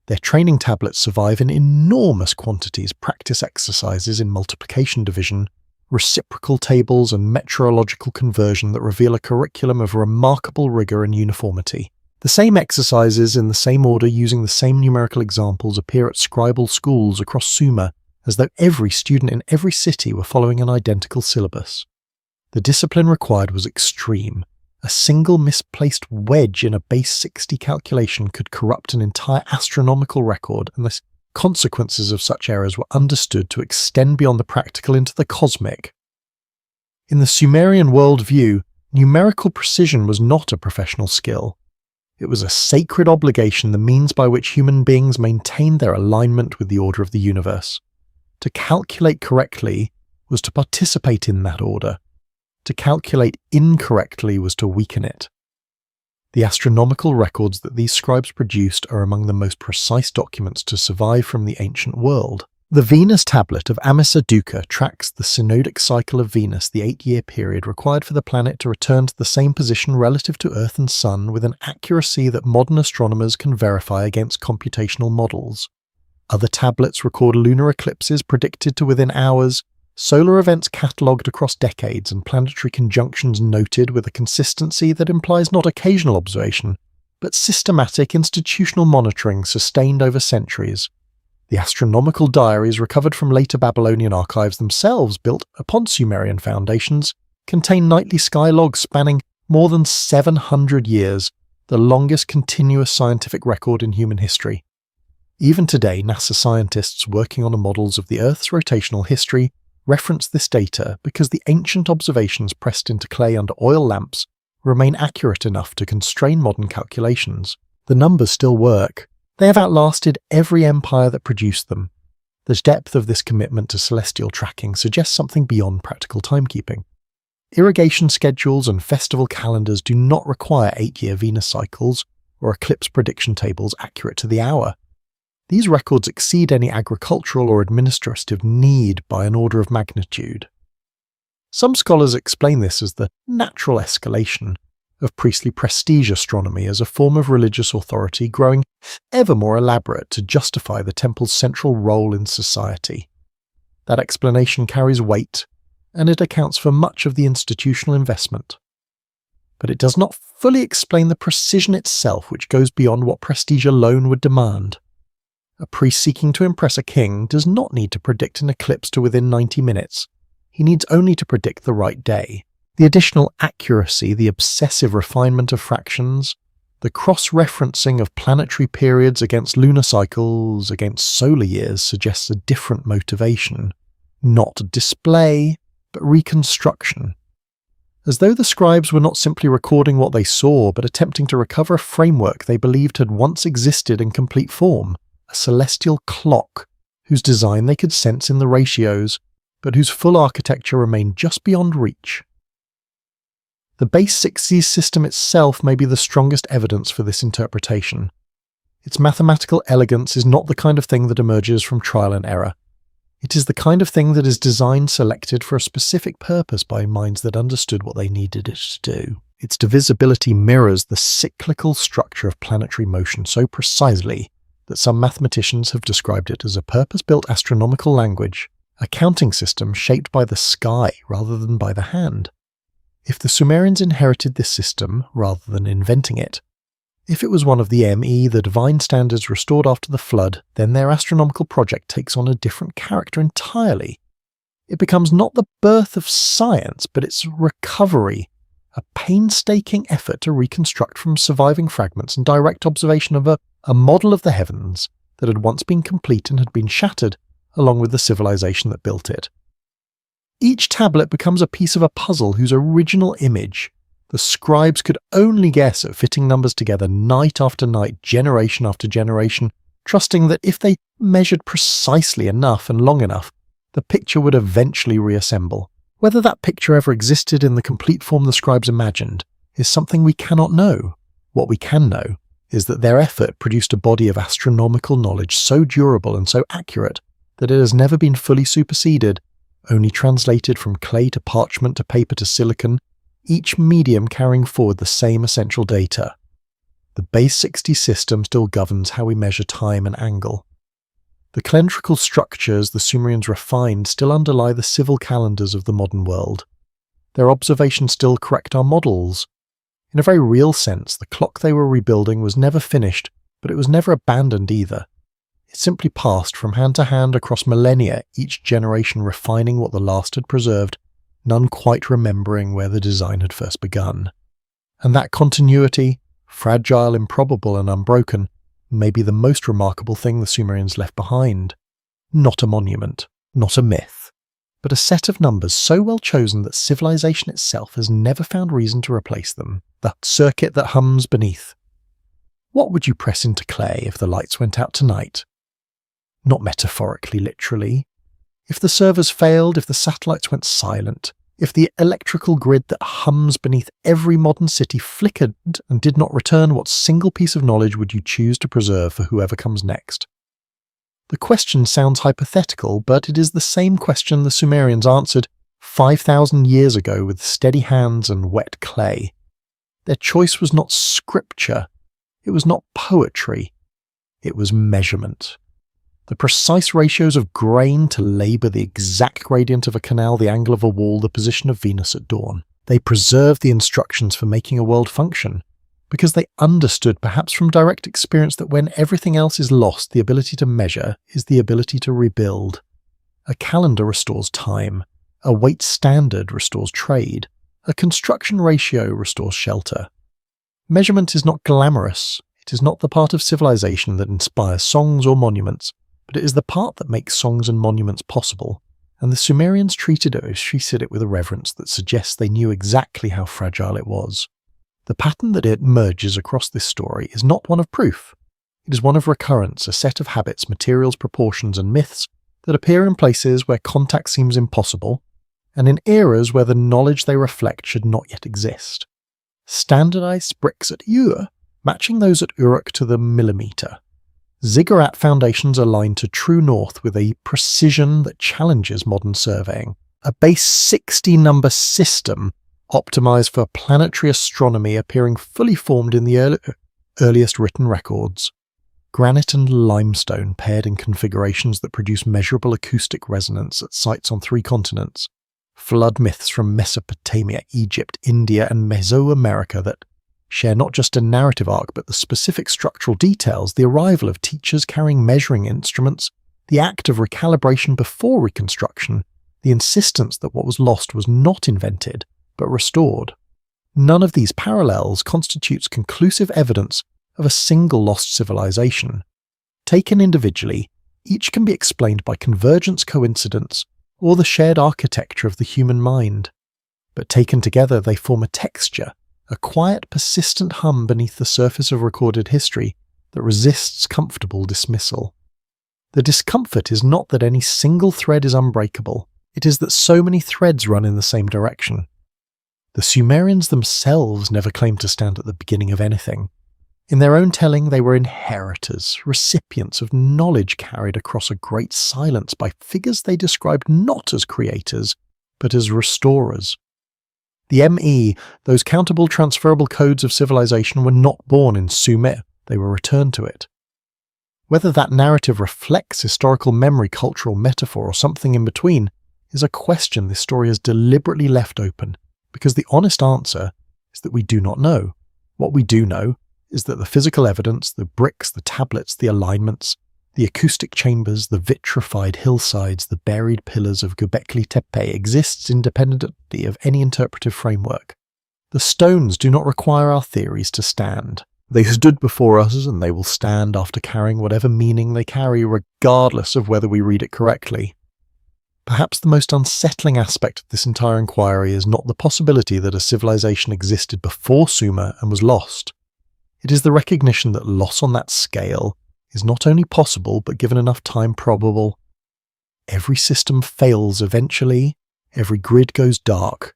Their training tablets survive in enormous quantities, practice exercises in multiplication division, reciprocal tables and metrological conversion that reveal a curriculum of remarkable rigor and uniformity. The same exercises in the same order using the same numerical examples appear at scribal schools across Sumer, as though every student in every city were following an identical syllabus. The discipline required was extreme. A single misplaced wedge in a base 60 calculation could corrupt an entire astronomical record, and the consequences of such errors were understood to extend beyond the practical into the cosmic. In the Sumerian worldview, numerical precision was not a professional skill. It was a sacred obligation, the means by which human beings maintained their alignment with the order of the universe. To calculate correctly was to participate in that order. To calculate incorrectly was to weaken it. The astronomical records that these scribes produced are among the most precise documents to survive from the ancient world. The Venus tablet of Amisaduqa tracks the synodic cycle of Venus, the 8-year period required for the planet to return to the same position relative to Earth and Sun with an accuracy that modern astronomers can verify against computational models. Other tablets record lunar eclipses predicted to within hours, solar events catalogued across decades, and planetary conjunctions noted with a consistency that implies not occasional observation, but systematic institutional monitoring sustained over centuries. The astronomical diaries recovered from later Babylonian archives themselves, built upon Sumerian foundations, contain nightly sky logs spanning more than 700 years, the longest continuous scientific record in human history. Even today, NASA scientists working on models of the Earth's rotational history reference this data because the ancient observations pressed into clay under oil lamps remain accurate enough to constrain modern calculations. The numbers still work. They have outlasted every empire that produced them. The depth of this commitment to celestial tracking suggests something beyond practical timekeeping. Irrigation schedules and festival calendars do not require 8-year Venus cycles or eclipse prediction tables accurate to the hour. These records exceed any agricultural or administrative need by an order of magnitude. Some scholars explain this as the natural escalation of priestly prestige astronomy as a form of religious authority growing ever more elaborate to justify the temple's central role in society. That explanation carries weight, and it accounts for much of the institutional investment. But it does not fully explain the precision itself, which goes beyond what prestige alone would demand. A priest seeking to impress a king does not need to predict an eclipse to within 90 minutes. He needs only to predict the right day. The additional accuracy, the obsessive refinement of fractions, the cross-referencing of planetary periods against lunar cycles, against solar years suggests a different motivation. Not display, but reconstruction. As though the scribes were not simply recording what they saw, but attempting to recover a framework they believed had once existed in complete form. A celestial clock, whose design they could sense in the ratios, but whose full architecture remained just beyond reach. The base 60s system itself may be the strongest evidence for this interpretation. Its mathematical elegance is not the kind of thing that emerges from trial and error. It is the kind of thing that is designed, selected for a specific purpose by minds that understood what they needed it to do. Its divisibility mirrors the cyclical structure of planetary motion so precisely that some mathematicians have described it as a purpose-built astronomical language, a counting system shaped by the sky rather than by the hand. If the Sumerians inherited this system rather than inventing it, if it was one of the ME, the divine standards restored after the flood, then their astronomical project takes on a different character entirely. It becomes not the birth of science, but its recovery, a painstaking effort to reconstruct from surviving fragments and direct observation of a model of the heavens that had once been complete and had been shattered, along with the civilization that built it. Each tablet becomes a piece of a puzzle whose original image the scribes could only guess at fitting numbers together night after night, generation after generation, trusting that if they measured precisely enough and long enough, the picture would eventually reassemble. Whether that picture ever existed in the complete form the scribes imagined is something we cannot know. What we can know is that their effort produced a body of astronomical knowledge so durable and so accurate that it has never been fully superseded, only translated from clay to parchment to paper to silicon, each medium carrying forward the same essential data. The base 60 system still governs how we measure time and angle. The calendrical structures the Sumerians refined still underlie the civil calendars of the modern world. Their observations still correct our models. In a very real sense, the clock they were rebuilding was never finished, but it was never abandoned either. It simply passed from hand to hand across millennia, each generation refining what the last had preserved, none quite remembering where the design had first begun. And that continuity, fragile, improbable, and unbroken, may be the most remarkable thing the Sumerians left behind. Not a monument, not a myth, but a set of numbers so well chosen that civilization itself has never found reason to replace them, the circuit that hums beneath. What would you press into clay if the lights went out tonight? Not metaphorically, literally. If the servers failed, if the satellites went silent, if the electrical grid that hums beneath every modern city flickered and did not return, what single piece of knowledge would you choose to preserve for whoever comes next? The question sounds hypothetical, but it is the same question the Sumerians answered 5,000 years ago with steady hands and wet clay. Their choice was not scripture, it was not poetry, it was measurement. The precise ratios of grain to labour, the exact gradient of a canal, the angle of a wall, the position of Venus at dawn. They preserved the instructions for making a world function, because they understood, perhaps from direct experience, that when everything else is lost, the ability to measure is the ability to rebuild. A calendar restores time, a weight standard restores trade, a construction ratio restores shelter. Measurement is not glamorous, it is not the part of civilization that inspires songs or monuments, but it is the part that makes songs and monuments possible, and the Sumerians treated it with a reverence that suggests they knew exactly how fragile it was. The pattern that emerges across this story is not one of proof. It is one of recurrence, a set of habits, materials, proportions, and myths that appear in places where contact seems impossible, and in eras where the knowledge they reflect should not yet exist. Standardized bricks at Ur, matching those at Uruk to the millimeter. Ziggurat foundations aligned to true north with a precision that challenges modern surveying. A base 60 number system optimized for planetary astronomy appearing fully formed in the earliest written records. Granite and limestone paired in configurations that produce measurable acoustic resonance at sites on 3 continents. Flood myths from Mesopotamia, Egypt, India, and Mesoamerica that share not just a narrative arc but the specific structural details, the arrival of teachers carrying measuring instruments, the act of recalibration before reconstruction, the insistence that what was lost was not invented but restored. None of these parallels constitutes conclusive evidence of a single lost civilization. Taken individually, each can be explained by convergence coincidence or the shared architecture of the human mind. But taken together they form a texture, a quiet, persistent hum beneath the surface of recorded history that resists comfortable dismissal. The discomfort is not that any single thread is unbreakable, it is that so many threads run in the same direction. The Sumerians themselves never claimed to stand at the beginning of anything. In their own telling, they were inheritors, recipients of knowledge carried across a great silence by figures they described not as creators, but as restorers. The ME, those countable transferable codes of civilization, were not born in Sumer, they were returned to it. Whether that narrative reflects historical memory, cultural metaphor, or something in between, is a question this story has deliberately left open, because the honest answer is that we do not know. What we do know is that the physical evidence, the bricks, the tablets, the alignments, the acoustic chambers, the vitrified hillsides, the buried pillars of Göbekli Tepe exists independently of any interpretive framework. The stones do not require our theories to stand. They stood before us and they will stand after carrying whatever meaning they carry, regardless of whether we read it correctly. Perhaps the most unsettling aspect of this entire inquiry is not the possibility that a civilization existed before Sumer and was lost. It is the recognition that loss on that scale is not only possible but given enough time probable. Every system fails eventually, every grid goes dark.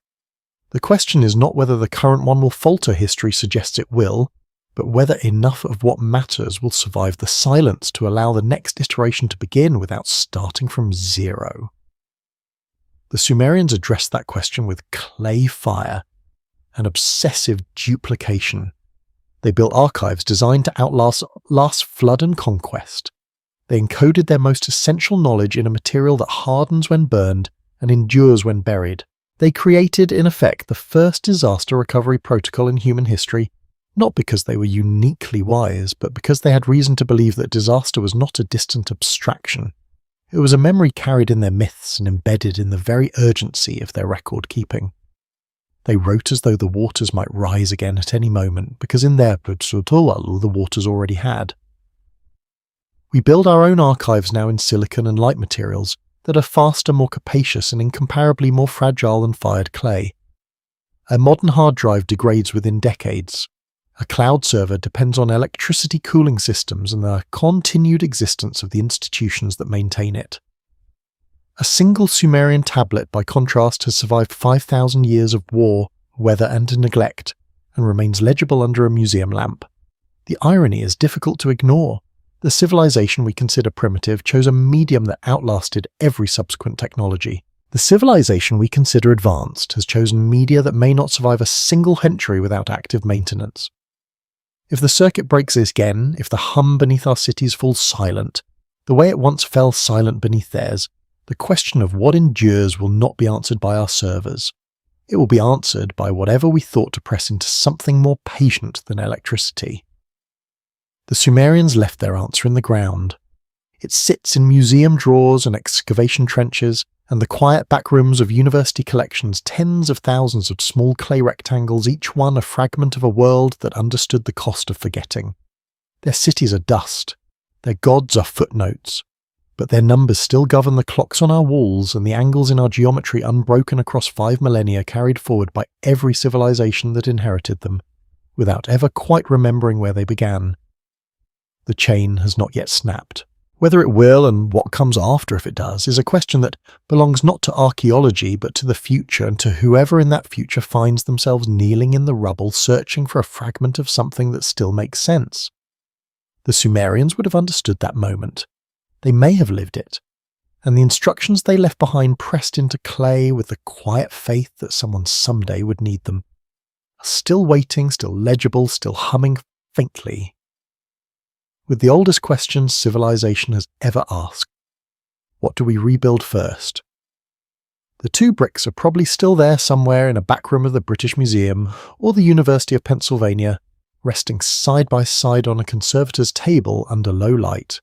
The question is not whether the current one will falter, history suggests it will, but whether enough of what matters will survive the silence to allow the next iteration to begin without starting from zero. The Sumerians addressed that question with clay fire and obsessive duplication. They built archives designed to outlast flood and conquest. They encoded their most essential knowledge in a material that hardens when burned and endures when buried. They created, in effect, the first disaster recovery protocol in human history, not because they were uniquely wise, but because they had reason to believe that disaster was not a distant abstraction. It was a memory carried in their myths and embedded in the very urgency of their record-keeping. They wrote as though the waters might rise again at any moment, because in their Putsutualu the waters already had. We build our own archives now in silicon and light materials that are faster, more capacious, and incomparably more fragile than fired clay. A modern hard drive degrades within decades. A cloud server depends on electricity cooling systems and the continued existence of the institutions that maintain it. A single Sumerian tablet, by contrast, has survived 5,000 years of war, weather, and neglect, and remains legible under a museum lamp. The irony is difficult to ignore. The civilization we consider primitive chose a medium that outlasted every subsequent technology. The civilization we consider advanced has chosen media that may not survive a single century without active maintenance. If the circuit breaks again, if the hum beneath our cities falls silent, the way it once fell silent beneath theirs, the question of what endures will not be answered by our servers. It will be answered by whatever we thought to press into something more patient than electricity. The Sumerians left their answer in the ground. It sits in museum drawers and excavation trenches, and the quiet back rooms of university collections, tens of thousands of small clay rectangles, each one a fragment of a world that understood the cost of forgetting. Their cities are dust. Their gods are footnotes. But their numbers still govern the clocks on our walls and the angles in our geometry, unbroken across 5 millennia, carried forward by every civilization that inherited them, without ever quite remembering where they began. The chain has not yet snapped. Whether it will, and what comes after if it does, is a question that belongs not to archaeology but to the future, and to whoever in that future finds themselves kneeling in the rubble searching for a fragment of something that still makes sense. The Sumerians would have understood that moment. They may have lived it, and the instructions they left behind pressed into clay with the quiet faith that someone someday would need them, are still waiting, still legible, still humming faintly. With the oldest questions civilization has ever asked. What do we rebuild first? The 2 bricks are probably still there somewhere in a back room of the British Museum or the University of Pennsylvania, resting side by side on a conservator's table under low light.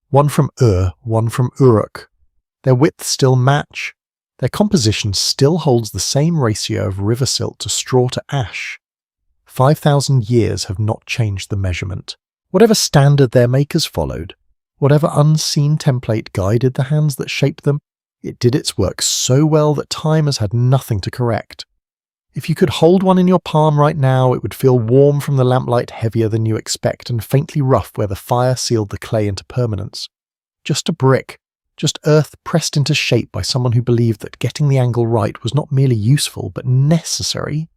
One from one from Uruk. Their widths still match. Their composition still holds the same ratio of river silt to straw to ash. 5,000 years have not changed the measurement. Whatever standard their makers followed, whatever unseen template guided the hands that shaped them, it did its work so well that time has had nothing to correct. If you could hold one in your palm right now, it would feel warm from the lamplight, heavier than you expect, and faintly rough where the fire sealed the clay into permanence. Just a brick, just earth pressed into shape by someone who believed that getting the angle right was not merely useful but necessary,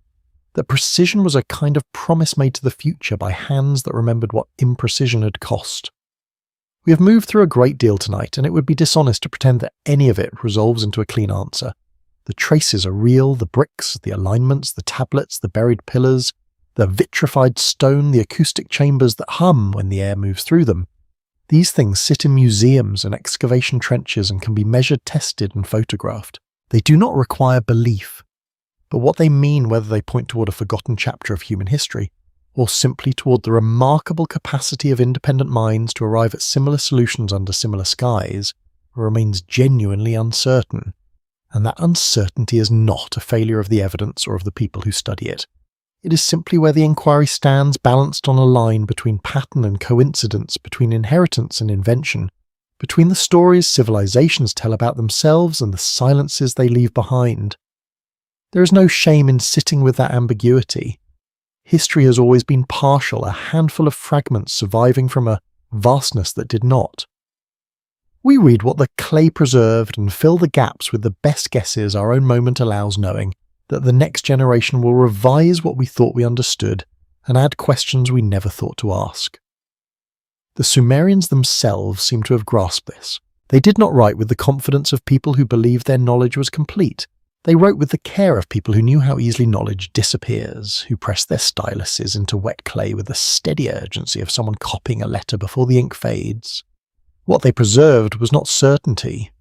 that precision was a kind of promise made to the future by hands that remembered what imprecision had cost. We have moved through a great deal tonight, and it would be dishonest to pretend that any of it resolves into a clean answer. The traces are real, the bricks, the alignments, the tablets, the buried pillars, the vitrified stone, the acoustic chambers that hum when the air moves through them. These things sit in museums and excavation trenches and can be measured, tested, and photographed. They do not require belief, but what they mean, whether they point toward a forgotten chapter of human history, or simply toward the remarkable capacity of independent minds to arrive at similar solutions under similar skies, remains genuinely uncertain. And that uncertainty is not a failure of the evidence or of the people who study it. It is simply where the inquiry stands, balanced on a line between pattern and coincidence, between inheritance and invention, between the stories civilizations tell about themselves and the silences they leave behind. There is no shame in sitting with that ambiguity. History has always been partial, a handful of fragments surviving from a vastness that did not. We read what the clay preserved and fill the gaps with the best guesses our own moment allows, knowing that the next generation will revise what we thought we understood and add questions we never thought to ask. The Sumerians themselves seem to have grasped this. They did not write with the confidence of people who believed their knowledge was complete. They wrote with the care of people who knew how easily knowledge disappears, who pressed their styluses into wet clay with the steady urgency of someone copying a letter before the ink fades. What they preserved was not certainty.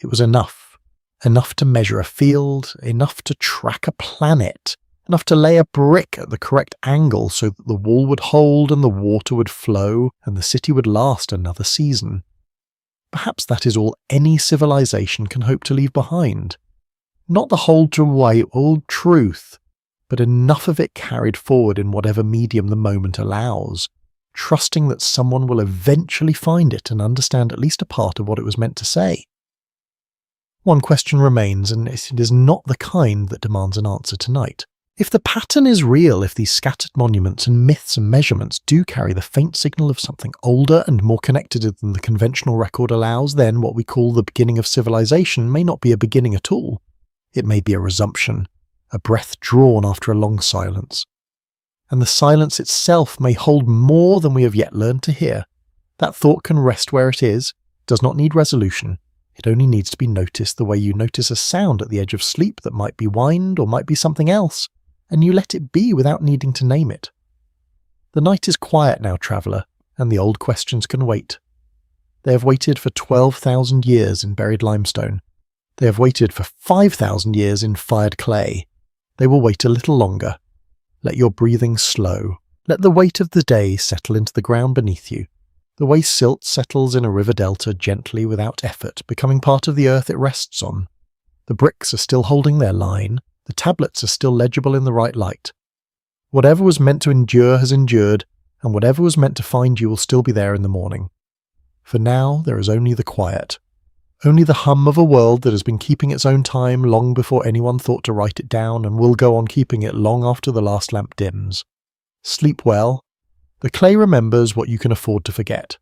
It was enough. Enough to measure a field, enough to track a planet, enough to lay a brick at the correct angle so that the wall would hold and the water would flow and the city would last another season. Perhaps that is all any civilization can hope to leave behind. Not the hold-to-away old truth, but enough of it carried forward in whatever medium the moment allows, trusting that someone will eventually find it and understand at least a part of what it was meant to say. One question remains, and it is not the kind that demands an answer tonight. If the pattern is real, if these scattered monuments and myths and measurements do carry the faint signal of something older and more connected than the conventional record allows, then what we call the beginning of civilization may not be a beginning at all. It may be a resumption, a breath drawn after a long silence. And the silence itself may hold more than we have yet learned to hear. That thought can rest where it is, does not need resolution. It only needs to be noticed the way you notice a sound at the edge of sleep that might be wind or might be something else, and you let it be without needing to name it. The night is quiet now, traveller, and the old questions can wait. They have waited for 12,000 years in buried limestone. They have waited for 5,000 years in fired clay. They will wait a little longer. Let your breathing slow. Let the weight of the day settle into the ground beneath you. The way silt settles in a river delta gently without effort, becoming part of the earth it rests on. The bricks are still holding their line. The tablets are still legible in the right light. Whatever was meant to endure has endured, and whatever was meant to find you will still be there in the morning. For now, there is only the quiet. Only the hum of a world that has been keeping its own time long before anyone thought to write it down and will go on keeping it long after the last lamp dims. Sleep well. The clay remembers what you can afford to forget.